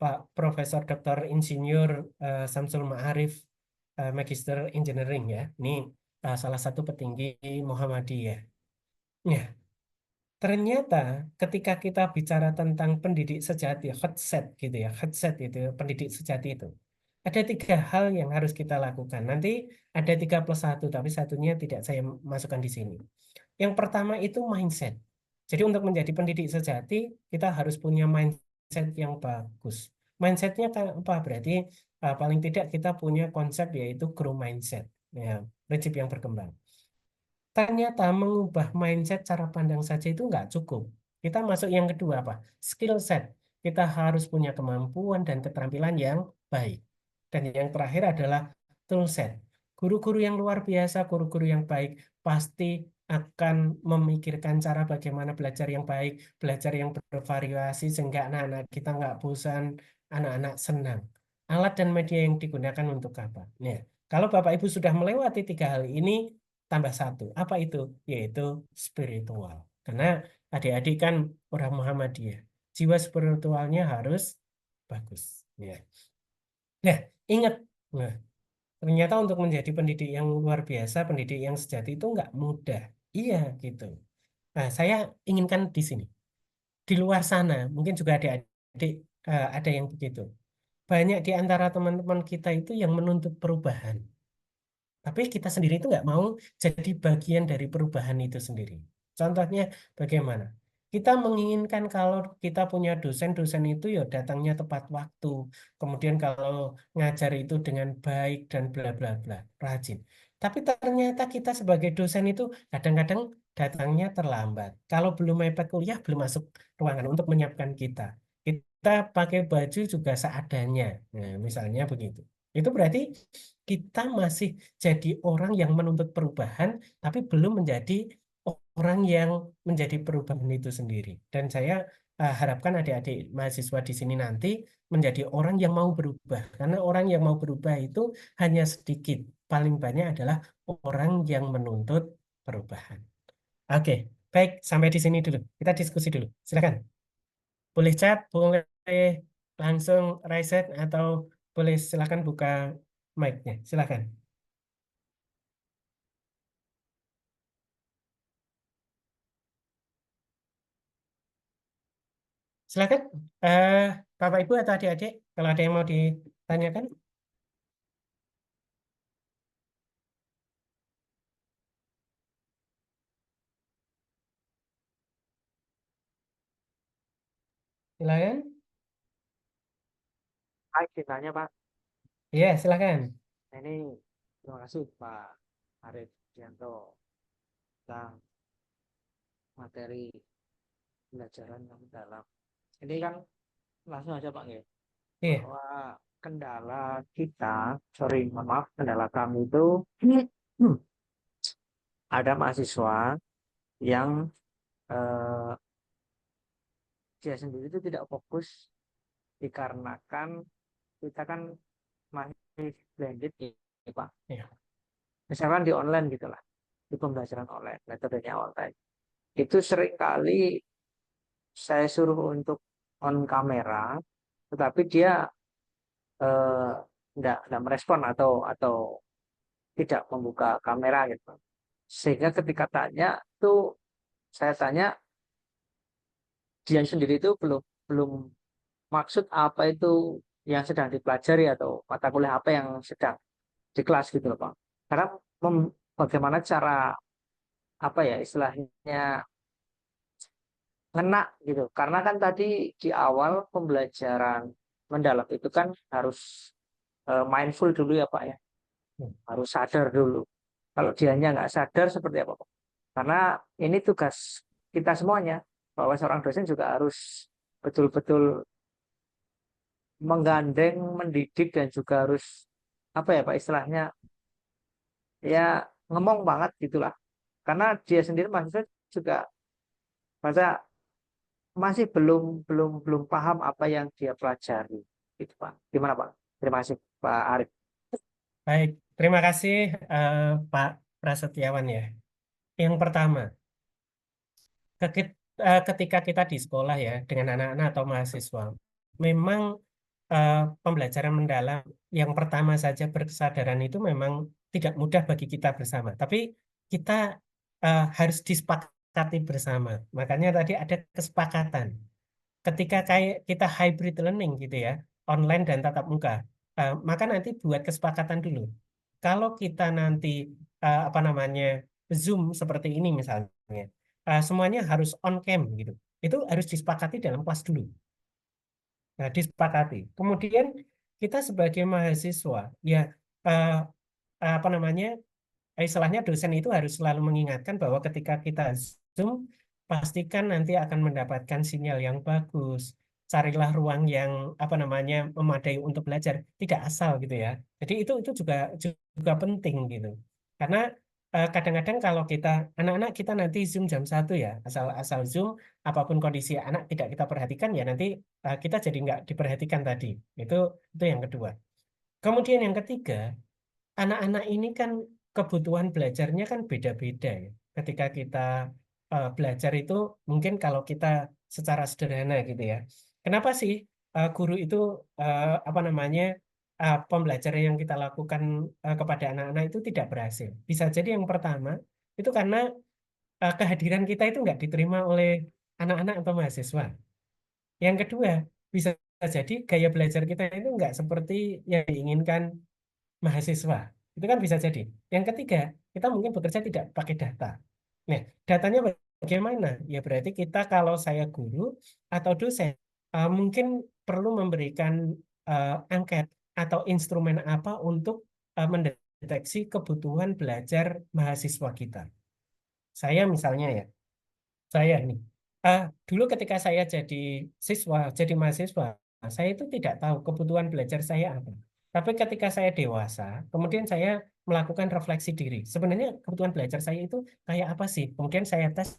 Pak Profesor Dr. Insinyur Samsul Ma'arif, Magister Engineering ya. Ini salah satu petinggi Muhammadiyah. Ya, ternyata ketika kita bicara tentang pendidik sejati, headset gitu ya, headset itu pendidik sejati itu. Ada 3 hal yang harus kita lakukan. Nanti ada 3+1, tapi satunya tidak saya masukkan di sini. Yang pertama itu mindset. Jadi untuk menjadi pendidik sejati, kita harus punya mindset yang bagus. Mindsetnya apa? Berarti paling tidak kita punya konsep yaitu growth mindset. Ya, prinsip yang berkembang. Ternyata mengubah mindset cara pandang saja itu nggak cukup. Kita masuk yang kedua apa? Skill set. Kita harus punya kemampuan dan keterampilan yang baik. Dan yang terakhir adalah tool set. Guru-guru yang luar biasa, guru-guru yang baik pasti akan memikirkan cara bagaimana belajar yang baik, belajar yang bervariasi sehingga anak-anak kita nggak bosan, anak-anak senang. Alat dan media yang digunakan untuk apa? Nah, kalau Bapak Ibu sudah melewati 3 hal ini, tambah 1. Apa itu? Yaitu spiritual. Karena adik-adik kan orang Muhammadiyah. Jiwa spiritualnya harus bagus. Ya. Nah, ingat. Nah, ternyata untuk menjadi pendidik yang luar biasa, pendidik yang sejati itu nggak mudah. Iya, gitu. Nah, saya inginkan di sini. Di luar sana, mungkin juga adik-adik ada yang begitu. Banyak di antara teman-teman kita itu yang menuntut perubahan. Tapi kita sendiri itu nggak mau jadi bagian dari perubahan itu sendiri. Contohnya bagaimana? Kita menginginkan kalau kita punya dosen-dosen itu ya datangnya tepat waktu. Kemudian kalau ngajar itu dengan baik dan bla bla bla, rajin. Tapi ternyata kita sebagai dosen itu kadang-kadang datangnya terlambat. Kalau belum mepet kuliah, belum masuk ruangan untuk menyiapkan kita. Kita pakai baju juga seadanya. Nah, misalnya begitu. Itu berarti kita masih jadi orang yang menuntut perubahan, tapi belum menjadi orang yang menjadi perubahan itu sendiri. Dan saya harapkan adik-adik mahasiswa di sini nanti menjadi orang yang mau berubah. Karena orang yang mau berubah itu hanya sedikit. Paling banyak adalah orang yang menuntut perubahan. Oke, baik. Sampai di sini dulu. Kita diskusi dulu. Silakan. Boleh chat, boleh langsung raise hand, atau boleh silakan buka mic-nya. Silakan. Silakan, Bapak Ibu atau adik-adik, kalau ada yang mau ditanyakan. Silakan. Baik, ditanya Pak. Iya, silakan. Nah, ini terima kasih Pak Arif Dianto tentang materi pembelajaran yang mendalam. Ini kan langsung aja Pak ya, Iya, bahwa kendala kita, mohon maaf, kendala kami itu ada mahasiswa yang eh, dia sendiri itu tidak fokus dikarenakan kita kan masih blended ya Pak. iya. Misalkan di online gitulah, di pembelajaran online, metodenya online. Itu sering kali saya suruh untuk on kamera, tetapi dia enggak merespon atau tidak membuka kamera gitu. Sehingga ketika tanya tuh saya tanya dia sendiri itu belum maksud apa itu yang sedang dipelajari atau mata kuliah apa yang sedang di kelas gitu loh Pak. Karena bagaimana cara apa ya istilahnya ngena gitu. Karena kan tadi di awal pembelajaran mendalam itu kan harus mindful dulu ya Pak ya. Harus sadar dulu. Kalau dianya nggak sadar seperti apa Pak? Karena ini tugas kita semuanya. Bahwa seorang dosen juga harus betul-betul menggandeng, mendidik dan juga harus apa ya Pak istilahnya ya ngomong banget gitulah. Karena dia sendiri maksudnya juga masa masih belum paham apa yang dia pelajari gitu Pak. Gimana Pak? Terima kasih Pak Arif. Baik, terima kasih Pak Prasetyawan ya. Yang pertama, ketika kita di sekolah ya dengan anak-anak atau mahasiswa, memang pembelajaran mendalam yang pertama saja berkesadaran itu memang tidak mudah bagi kita bersama. Tapi kita harus disepakati bersama. Makanya tadi ada kesepakatan. Ketika kayak kita hybrid learning gitu ya, online dan tatap muka, maka nanti buat kesepakatan dulu. Kalau kita nanti apa namanya Zoom seperti ini misalnya, semuanya harus on cam gitu. Itu harus disepakati dalam kelas dulu. Nah, disepakati. Kemudian kita sebagai mahasiswa, ya apa namanya, istilahnya dosen itu harus selalu mengingatkan bahwa ketika kita Zoom, pastikan nanti akan mendapatkan sinyal yang bagus. Carilah ruang yang apa namanya memadai untuk belajar, tidak asal gitu ya. Jadi itu juga penting gitu. Karena kadang-kadang kalau kita anak-anak kita nanti Zoom jam 1 ya, asal Zoom, apapun kondisi anak tidak kita perhatikan ya nanti kita jadi nggak diperhatikan tadi. Itu yang kedua. Kemudian yang ketiga, anak-anak ini kan kebutuhan belajarnya kan beda-beda ya. Ketika kita belajar itu mungkin kalau kita secara sederhana gitu ya. Kenapa sih guru itu apa namanya pembelajaran yang kita lakukan kepada anak-anak itu tidak berhasil? Bisa jadi yang pertama itu karena kehadiran kita itu nggak diterima oleh anak-anak atau mahasiswa. Yang kedua bisa jadi gaya belajar kita itu nggak seperti yang diinginkan mahasiswa. Itu kan bisa jadi. Yang ketiga, kita mungkin bekerja tidak pakai data. Nah, datanya bagaimana? Ya berarti kita kalau saya guru atau dosen, mungkin perlu memberikan angket atau instrumen apa untuk mendeteksi kebutuhan belajar mahasiswa kita. Saya misalnya ya, saya nih, dulu ketika saya jadi siswa, jadi mahasiswa, saya itu tidak tahu kebutuhan belajar saya apa. Tapi ketika saya dewasa, kemudian saya melakukan refleksi diri. Sebenarnya kebutuhan belajar saya itu kayak apa sih? Kemudian saya tes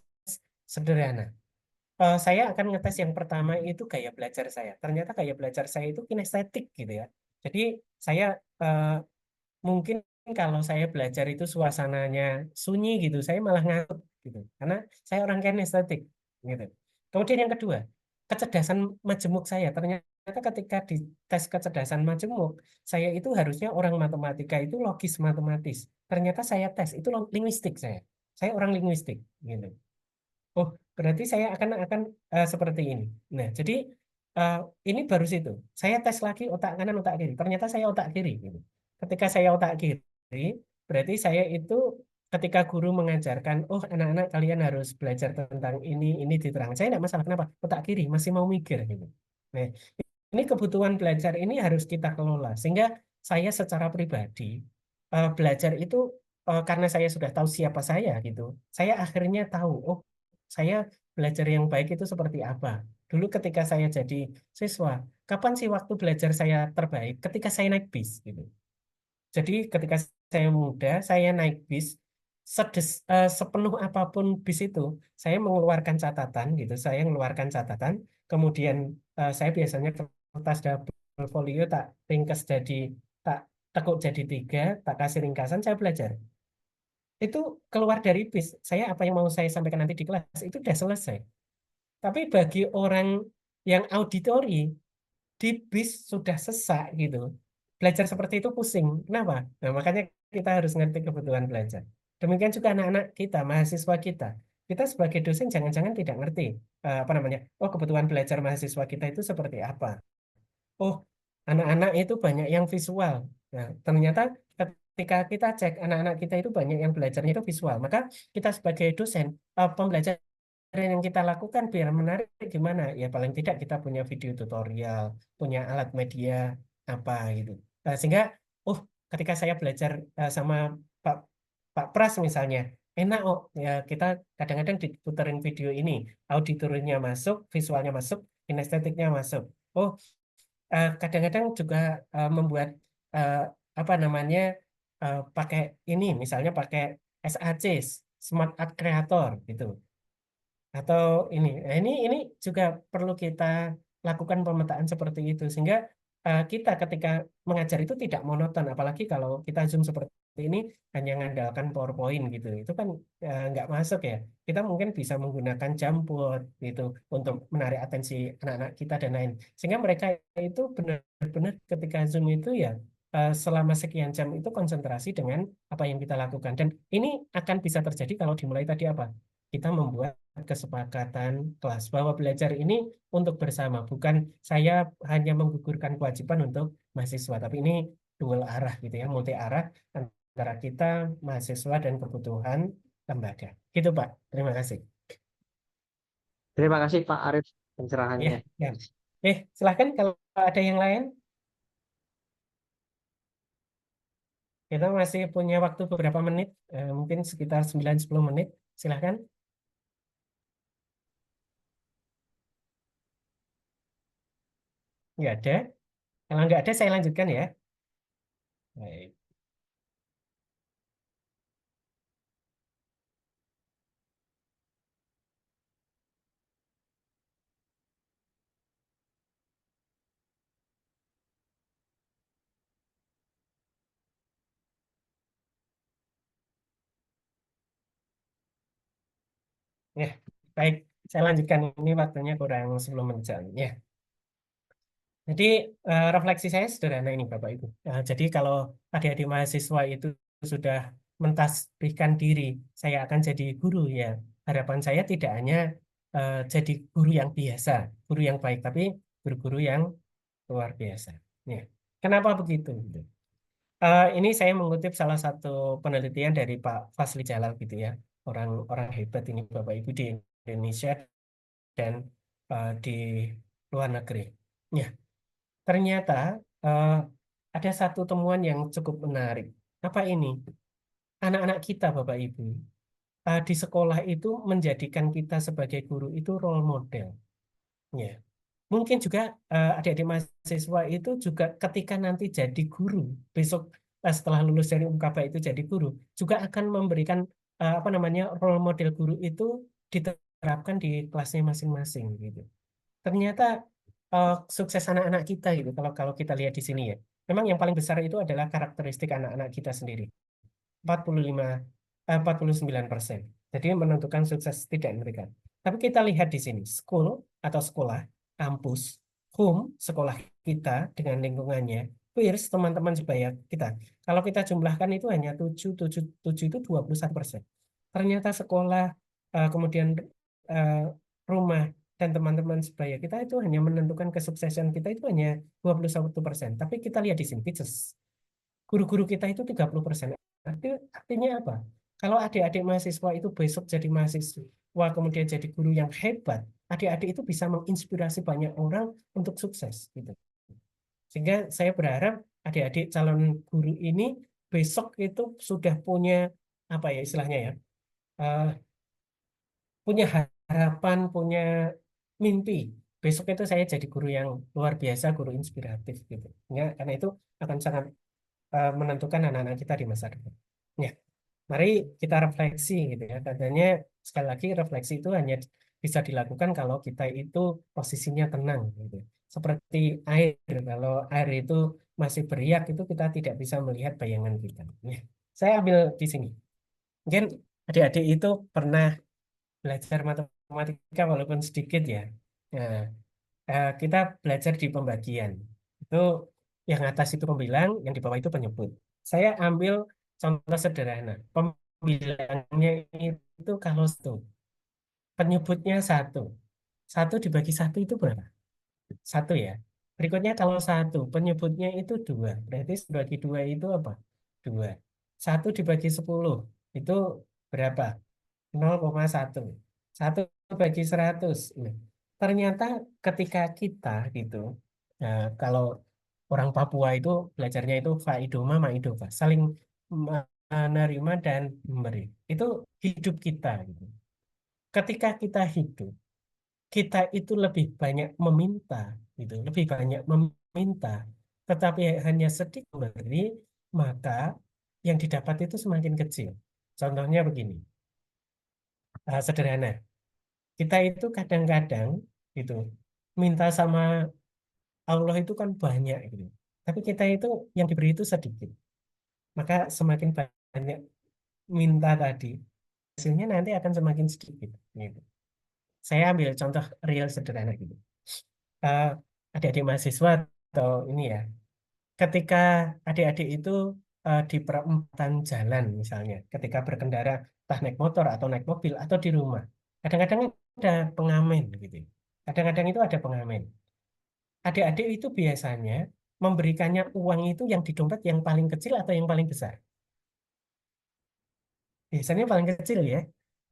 sederhana. Saya akan ngetes yang pertama itu gaya belajar saya. Ternyata gaya belajar saya itu kinestetik gitu ya. Jadi saya mungkin kalau saya belajar itu suasananya sunyi gitu, saya malah ngantuk gitu. Karena saya orang kinestetik gitu. Kemudian yang kedua, kecerdasan majemuk saya. Ternyata ketika di tes kecerdasan majemuk, saya itu harusnya orang matematika itu logis matematis. Ternyata saya tes itu linguistik saya. Saya orang linguistik gitu. Oh, berarti saya akan seperti ini. Nah, jadi eh, ini baru situ. Saya tes lagi otak kanan, otak kiri. Ternyata saya otak kiri. Gitu. Ketika saya otak kiri, berarti saya itu ketika guru mengajarkan, oh anak-anak kalian harus belajar tentang ini diterangkan. Saya tidak masalah. Kenapa? Otak kiri masih mau mikir. Gitu. Nah, ini kebutuhan belajar ini harus kita kelola. Sehingga saya secara pribadi belajar itu karena saya sudah tahu siapa saya gitu. Saya akhirnya tahu, oh saya belajar yang baik itu seperti apa. Dulu ketika saya jadi siswa, kapan sih waktu belajar saya terbaik? Ketika saya naik bis, gitu. Jadi ketika saya muda, saya naik bis, sepenuh apapun bis itu, saya mengeluarkan catatan, gitu. Saya mengeluarkan catatan, kemudian saya biasanya kertas double folio tak ringkas tak tekuk jadi 3, tak kasih ringkasan, saya belajar. Itu keluar dari bis, saya apa yang mau saya sampaikan nanti di kelas, itu sudah selesai. Tapi bagi orang yang auditori di bis sudah sesak gitu. Belajar seperti itu pusing. Kenapa? Nah, makanya kita harus ngerti kebutuhan belajar. Demikian juga anak-anak kita, mahasiswa kita. Kita sebagai dosen jangan-jangan tidak ngerti apa namanya. Oh, kebutuhan belajar mahasiswa kita itu seperti apa. Oh, anak-anak itu banyak yang visual. Nah, ternyata ketika kita cek anak-anak kita itu banyak yang belajarnya itu visual, maka kita sebagai dosen pembelajaran yang kita lakukan biar menarik gimana? Ya paling tidak kita punya video tutorial, punya alat media apa gitu. Sehingga, ketika saya belajar sama Pak Pak Pras misalnya, enak ya kita kadang-kadang diputerin video ini, auditornya masuk, visualnya masuk, kinestetiknya masuk. Kadang-kadang juga membuat eh, apa namanya pakai ini, misalnya pakai SAC, Smart Art Creator gitu. Atau ini juga perlu kita lakukan pemetaan seperti itu sehingga kita ketika mengajar itu tidak monoton, apalagi kalau kita Zoom seperti ini hanya mengandalkan PowerPoint gitu, itu kan nggak masuk ya. Kita mungkin bisa menggunakan Jamboard gitu untuk menarik atensi anak-anak kita dan lain, sehingga mereka itu benar-benar ketika Zoom itu ya selama sekian jam itu konsentrasi dengan apa yang kita lakukan, dan ini akan bisa terjadi kalau dimulai tadi apa? Kita membuat kesepakatan kelas bahwa belajar ini untuk bersama, bukan saya hanya menggugurkan kewajiban untuk mahasiswa, tapi ini dual arah gitu ya, multi arah antara kita, mahasiswa, dan kebutuhan lembaga. Gitu Pak, terima kasih. Terima kasih Pak Arif Ya, pencerahannya. ya. Silahkan kalau ada yang lain. Kita masih punya waktu beberapa menit, mungkin sekitar 9-10 menit. Silahkan. Nggak ada. Kalau nggak ada, saya lanjutkan ya. Baik. Ya, baik. Saya lanjutkan. Ini waktunya kurang 10 menit. Ya. Jadi refleksi saya sederhana ini Bapak Ibu. Jadi kalau adik-adik mahasiswa itu sudah mentasbihkan diri, saya akan jadi guru ya. Harapan saya tidak hanya jadi guru yang biasa, guru yang baik, tapi guru-guru yang luar biasa. Ya. Kenapa begitu? Gitu. Ini saya mengutip salah satu penelitian dari Pak Fazli Jalal gitu ya, orang hebat ini Bapak Ibu di Indonesia dan di luar negeri. Ya, ternyata ada satu temuan yang cukup menarik. Apa ini? Anak-anak kita Bapak Ibu di sekolah itu menjadikan kita sebagai guru itu role model. Ya. Mungkin juga adik-adik mahasiswa itu juga ketika nanti jadi guru, besok setelah lulus dari UMKB itu jadi guru, juga akan memberikan apa namanya role model guru itu diterapkan di kelasnya masing-masing gitu. Ternyata sukses anak-anak kita gitu kalau kita lihat di sini ya. Memang yang paling besar itu adalah karakteristik anak-anak kita sendiri. 49%. Jadi menentukan sukses tidak mereka. Tapi kita lihat di sini, school atau sekolah, kampus, home, sekolah kita dengan lingkungannya, peers, teman-teman sebaya kita. Kalau kita jumlahkan itu hanya 7 itu 21%. Ternyata sekolah, kemudian rumah, dan teman-teman sebaya kita itu hanya menentukan kesuksesan kita itu hanya 21%. Tapi kita lihat di sini, teachers. Guru-guru kita itu 30%. Artinya apa? Kalau adik-adik mahasiswa itu besok jadi mahasiswa, kemudian jadi guru yang hebat, adik-adik itu bisa menginspirasi banyak orang untuk sukses. Gitu. Sehingga saya berharap adik-adik calon guru ini besok itu sudah punya apa ya istilahnya ya, punya harapan, punya mimpi. Besok itu saya jadi guru yang luar biasa, guru inspiratif gitu. Ya, karena itu akan sangat menentukan anak-anak kita di masa depan. Ya, mari kita refleksi gitu ya. Katanya sekali lagi refleksi itu hanya bisa dilakukan kalau kita itu posisinya tenang gitu. Seperti air, kalau air itu masih beriak itu kita tidak bisa melihat bayangan kita. Ya. Saya ambil di sini. Mungkin adik-adik itu pernah belajar matematika walaupun sedikit ya. Nah, kita belajar di pembagian. Itu yang atas itu pembilang, yang di bawah itu penyebut. Saya ambil contoh sederhana. Pembilangnya itu kalau satu, penyebutnya satu. Satu dibagi satu itu berapa? Satu ya. Berikutnya kalau satu, penyebutnya itu dua. Berarti dibagi dua itu apa? Dua. Satu dibagi 10, itu berapa? 0,1. Satu bagi 100. Nah, ternyata ketika kita gitu, nah, kalau orang Papua itu belajarnya itu faidoma maidova, saling menerima dan memberi. Itu hidup kita gitu. Ketika kita hidup, kita itu lebih banyak meminta gitu, lebih banyak meminta, tetapi hanya sedikit memberi, maka yang didapat itu semakin kecil. Contohnya begini, sederhana. Kita itu kadang-kadang gitu minta sama Allah itu kan banyak gitu. Tapi kita itu yang diberi itu sedikit. Maka semakin banyak minta tadi, hasilnya nanti akan semakin sedikit gitu. Saya ambil contoh real sederhana gitu. Eh, Adik-adik mahasiswa atau ini ya, ketika adik-adik itu di perempatan jalan misalnya, ketika berkendara entah naik motor atau naik mobil atau di rumah, kadang-kadang ada pengamen gitu. Kadang-kadang itu ada pengamen. Adik-adik itu biasanya memberikannya uang itu yang di dompet yang paling kecil atau yang paling besar. Biasanya paling kecil ya,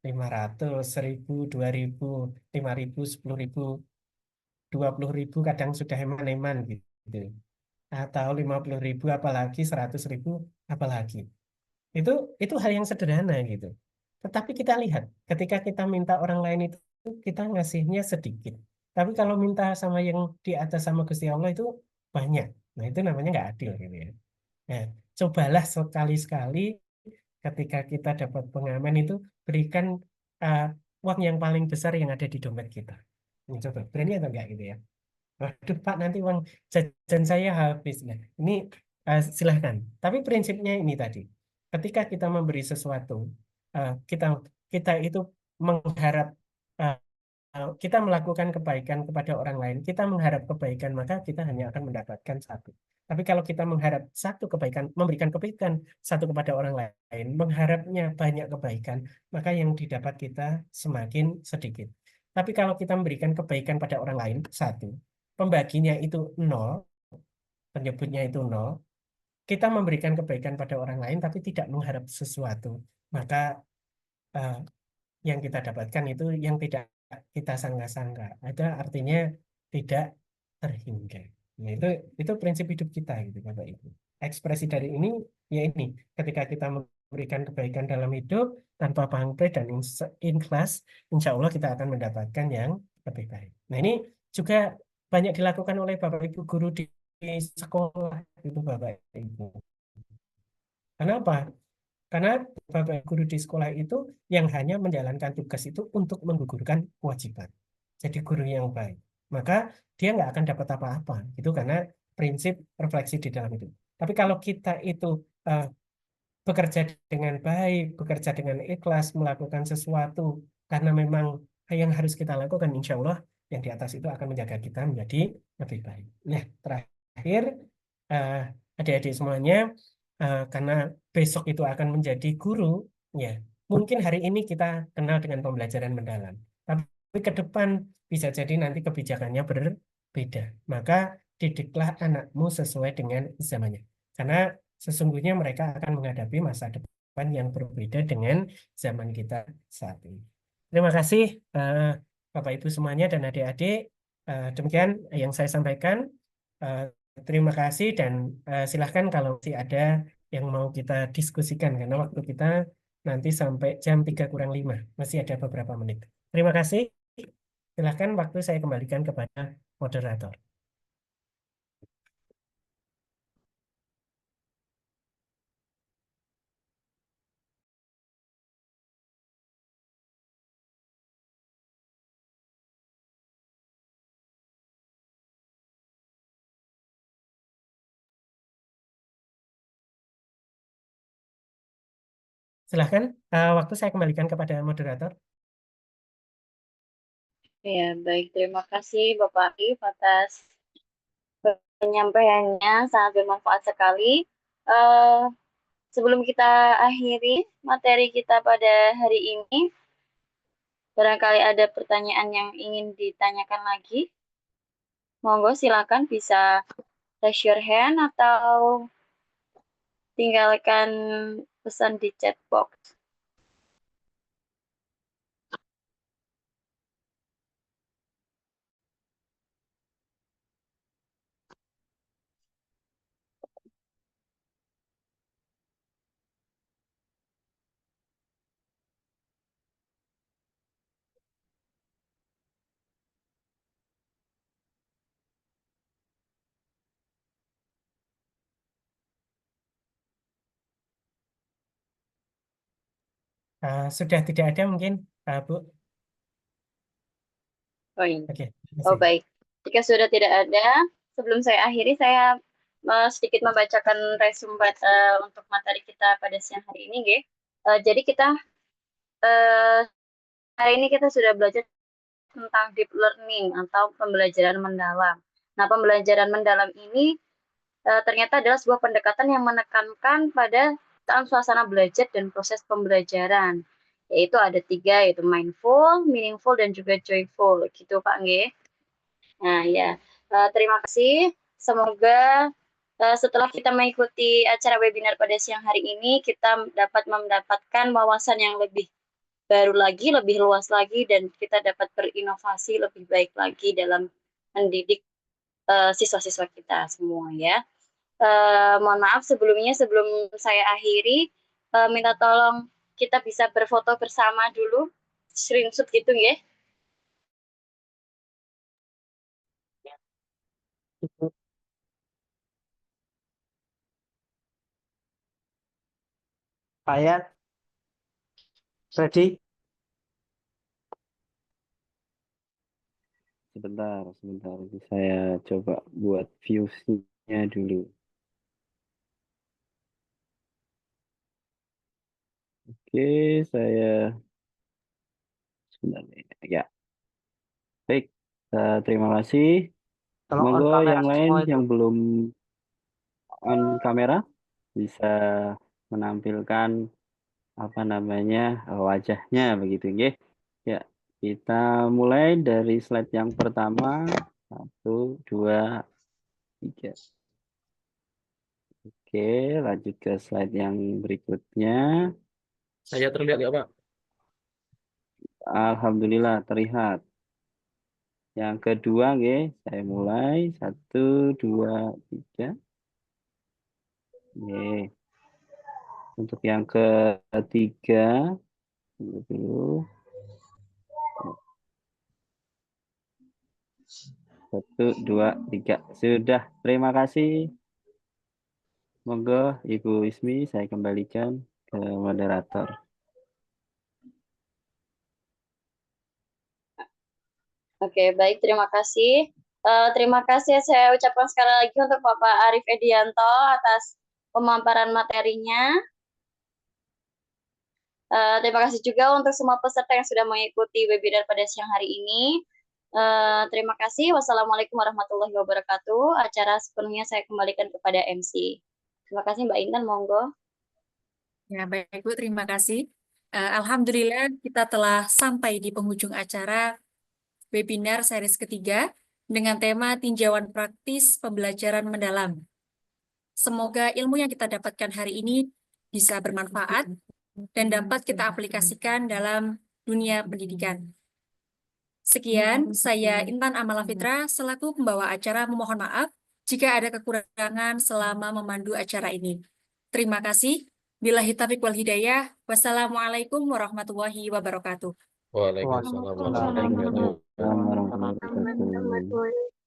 500, 1000, 2000, 5000, 10.000, 20.000 kadang sudah eman-eman gitu. Atau 50.000 apalagi 100.000 apalagi. Itu hal yang sederhana gitu. Tetapi kita lihat ketika kita minta orang lain itu kita ngasihnya sedikit. Tapi kalau minta sama yang di atas sama Gusti Allah itu banyak. Nah, itu namanya nggak adil gitu ya. Nah, cobalah sekali-sekali ketika kita dapat pengamen itu berikan uh, uang yang paling besar yang ada di dompet kita. Ini coba, berani atau enggak gitu ya. Waduh Pak, nanti uang jajan saya habis. Nah, ini silahkan. Tapi prinsipnya ini tadi. Ketika kita memberi sesuatu, kita kita itu mengharap kita melakukan kebaikan kepada orang lain, kita mengharap kebaikan, maka kita hanya akan mendapatkan satu. Tapi kalau kita mengharap satu kebaikan, memberikan kebaikan satu kepada orang lain, mengharapnya banyak kebaikan, maka yang didapat kita semakin sedikit. Tapi kalau kita memberikan kebaikan pada orang lain, satu, pembaginya itu 0, penyebutnya itu 0, kita memberikan kebaikan pada orang lain tapi tidak mengharap sesuatu, maka eh, yang kita dapatkan itu yang tidak kita sangka-sangka. Itu artinya tidak terhingga. Nah, itu prinsip hidup kita gitu Bapak Ibu. Ekspresi dari ini ya ini, ketika kita memberikan kebaikan dalam hidup tanpa pamrih dan ikhlas, insya Allah kita akan mendapatkan yang lebih baik. Nah, ini juga banyak dilakukan oleh Bapak Ibu guru di sekolah itu Bapak Ibu. Kenapa? Karena Bapak Guru di sekolah itu yang hanya menjalankan tugas itu untuk menggugurkan kewajiban. Jadi guru yang baik. Maka dia nggak akan dapat apa-apa. Itu karena prinsip refleksi di dalam itu. Tapi kalau kita itu eh, bekerja dengan baik, bekerja dengan ikhlas, melakukan sesuatu, karena memang yang harus kita lakukan, insya Allah yang di atas itu akan menjaga kita menjadi lebih baik. Nah, terakhir, eh, adik-adik semuanya, karena besok itu akan menjadi guru, ya mungkin hari ini kita kenal dengan pembelajaran mendalam, tapi ke depan bisa jadi nanti kebijakannya berbeda. Maka didiklah anakmu sesuai dengan zamannya, karena sesungguhnya mereka akan menghadapi masa depan yang berbeda dengan zaman kita saat ini. Terima kasih Bapak Ibu semuanya dan adik-adik. Demikian yang saya sampaikan. Eh, Terima kasih dan silahkan kalau masih ada yang mau kita diskusikan karena waktu kita nanti sampai jam 3 kurang 5. Masih ada beberapa menit. Terima kasih. Silahkan waktu saya kembalikan kepada moderator. Silahkan waktu saya kembalikan kepada moderator. Ya, baik. Terima kasih Bapak Arif atas penyampaiannya, sangat bermanfaat sekali. Eh, Sebelum kita akhiri materi kita pada hari ini, barangkali ada pertanyaan yang ingin ditanyakan lagi. Monggo silakan bisa raise your hand atau tinggalkan pesan di chat box. Sudah tidak ada mungkin Bu. Oh iya. Oke, terima Oh kasih. baik. Jika sudah tidak ada, sebelum saya akhiri, saya sedikit membacakan resume untuk materi kita pada siang hari ini, Nggih. Jadi kita hari ini kita sudah belajar tentang deep learning atau pembelajaran mendalam. Nah, pembelajaran mendalam ini ternyata adalah sebuah pendekatan yang menekankan pada dalam suasana belajar dan proses pembelajaran. Yaitu ada 3, yaitu mindful, meaningful, dan juga joyful. Gitu, Pak Nggih. Nah, ya. Terima kasih. Semoga setelah kita mengikuti acara webinar pada siang hari ini, kita dapat mendapatkan wawasan yang lebih baru lagi, lebih luas lagi, dan kita dapat berinovasi lebih baik lagi dalam mendidik siswa-siswa kita semua ya. Mohon maaf sebelumnya, sebelum saya akhiri, minta tolong kita bisa berfoto bersama dulu, screenshot gitu ya. Ayat, ready? Sebentar. Saya coba buat views-nya dulu. Oke, saya sebentar nih. Ya, baik. Terima kasih. Tolong on Monggo kamera yang lain semua itu. yang belum on kamera bisa menampilkan apa namanya wajahnya begitu, nggih. Ya, kita mulai dari slide yang pertama. 1, 2, 3. Oke, lanjut ke slide yang berikutnya. Saya terlihat ya Pak? Alhamdulillah terlihat. Yang kedua, oke, saya mulai. 1, 2, 3. Oke. Untuk yang ketiga, tunggu dulu. 1, 2, 3. Sudah, terima kasih. Monggo Ibu Ismi, saya kembalikan ke moderator. Oke, baik, terima kasih. Terima kasih saya ucapkan sekali lagi untuk Bapak Arif Edianto atas pemaparan materinya. Terima kasih juga untuk semua peserta yang sudah mengikuti webinar pada siang hari ini. Terima kasih. Wassalamualaikum warahmatullahi wabarakatuh. Acara sepenuhnya saya kembalikan kepada MC. Terima kasih Mbak Intan, monggo. Ya, baik Bu, terima kasih. Alhamdulillah kita telah sampai di penghujung acara webinar series ketiga dengan tema tinjauan praktis pembelajaran mendalam. Semoga ilmu yang kita dapatkan hari ini bisa bermanfaat dan dapat kita aplikasikan dalam dunia pendidikan. Sekian, saya Intan Amala Fitra selaku pembawa acara memohon maaf jika ada kekurangan selama memandu acara ini. Terima kasih. Billahi taufiq wal hidayah. Wassalamualaikum warahmatullahi wabarakatuh. Waalaikumsalam warahmatullahi wabarakatuh. Assalamualaikum warahmatullahi wabarakatuh.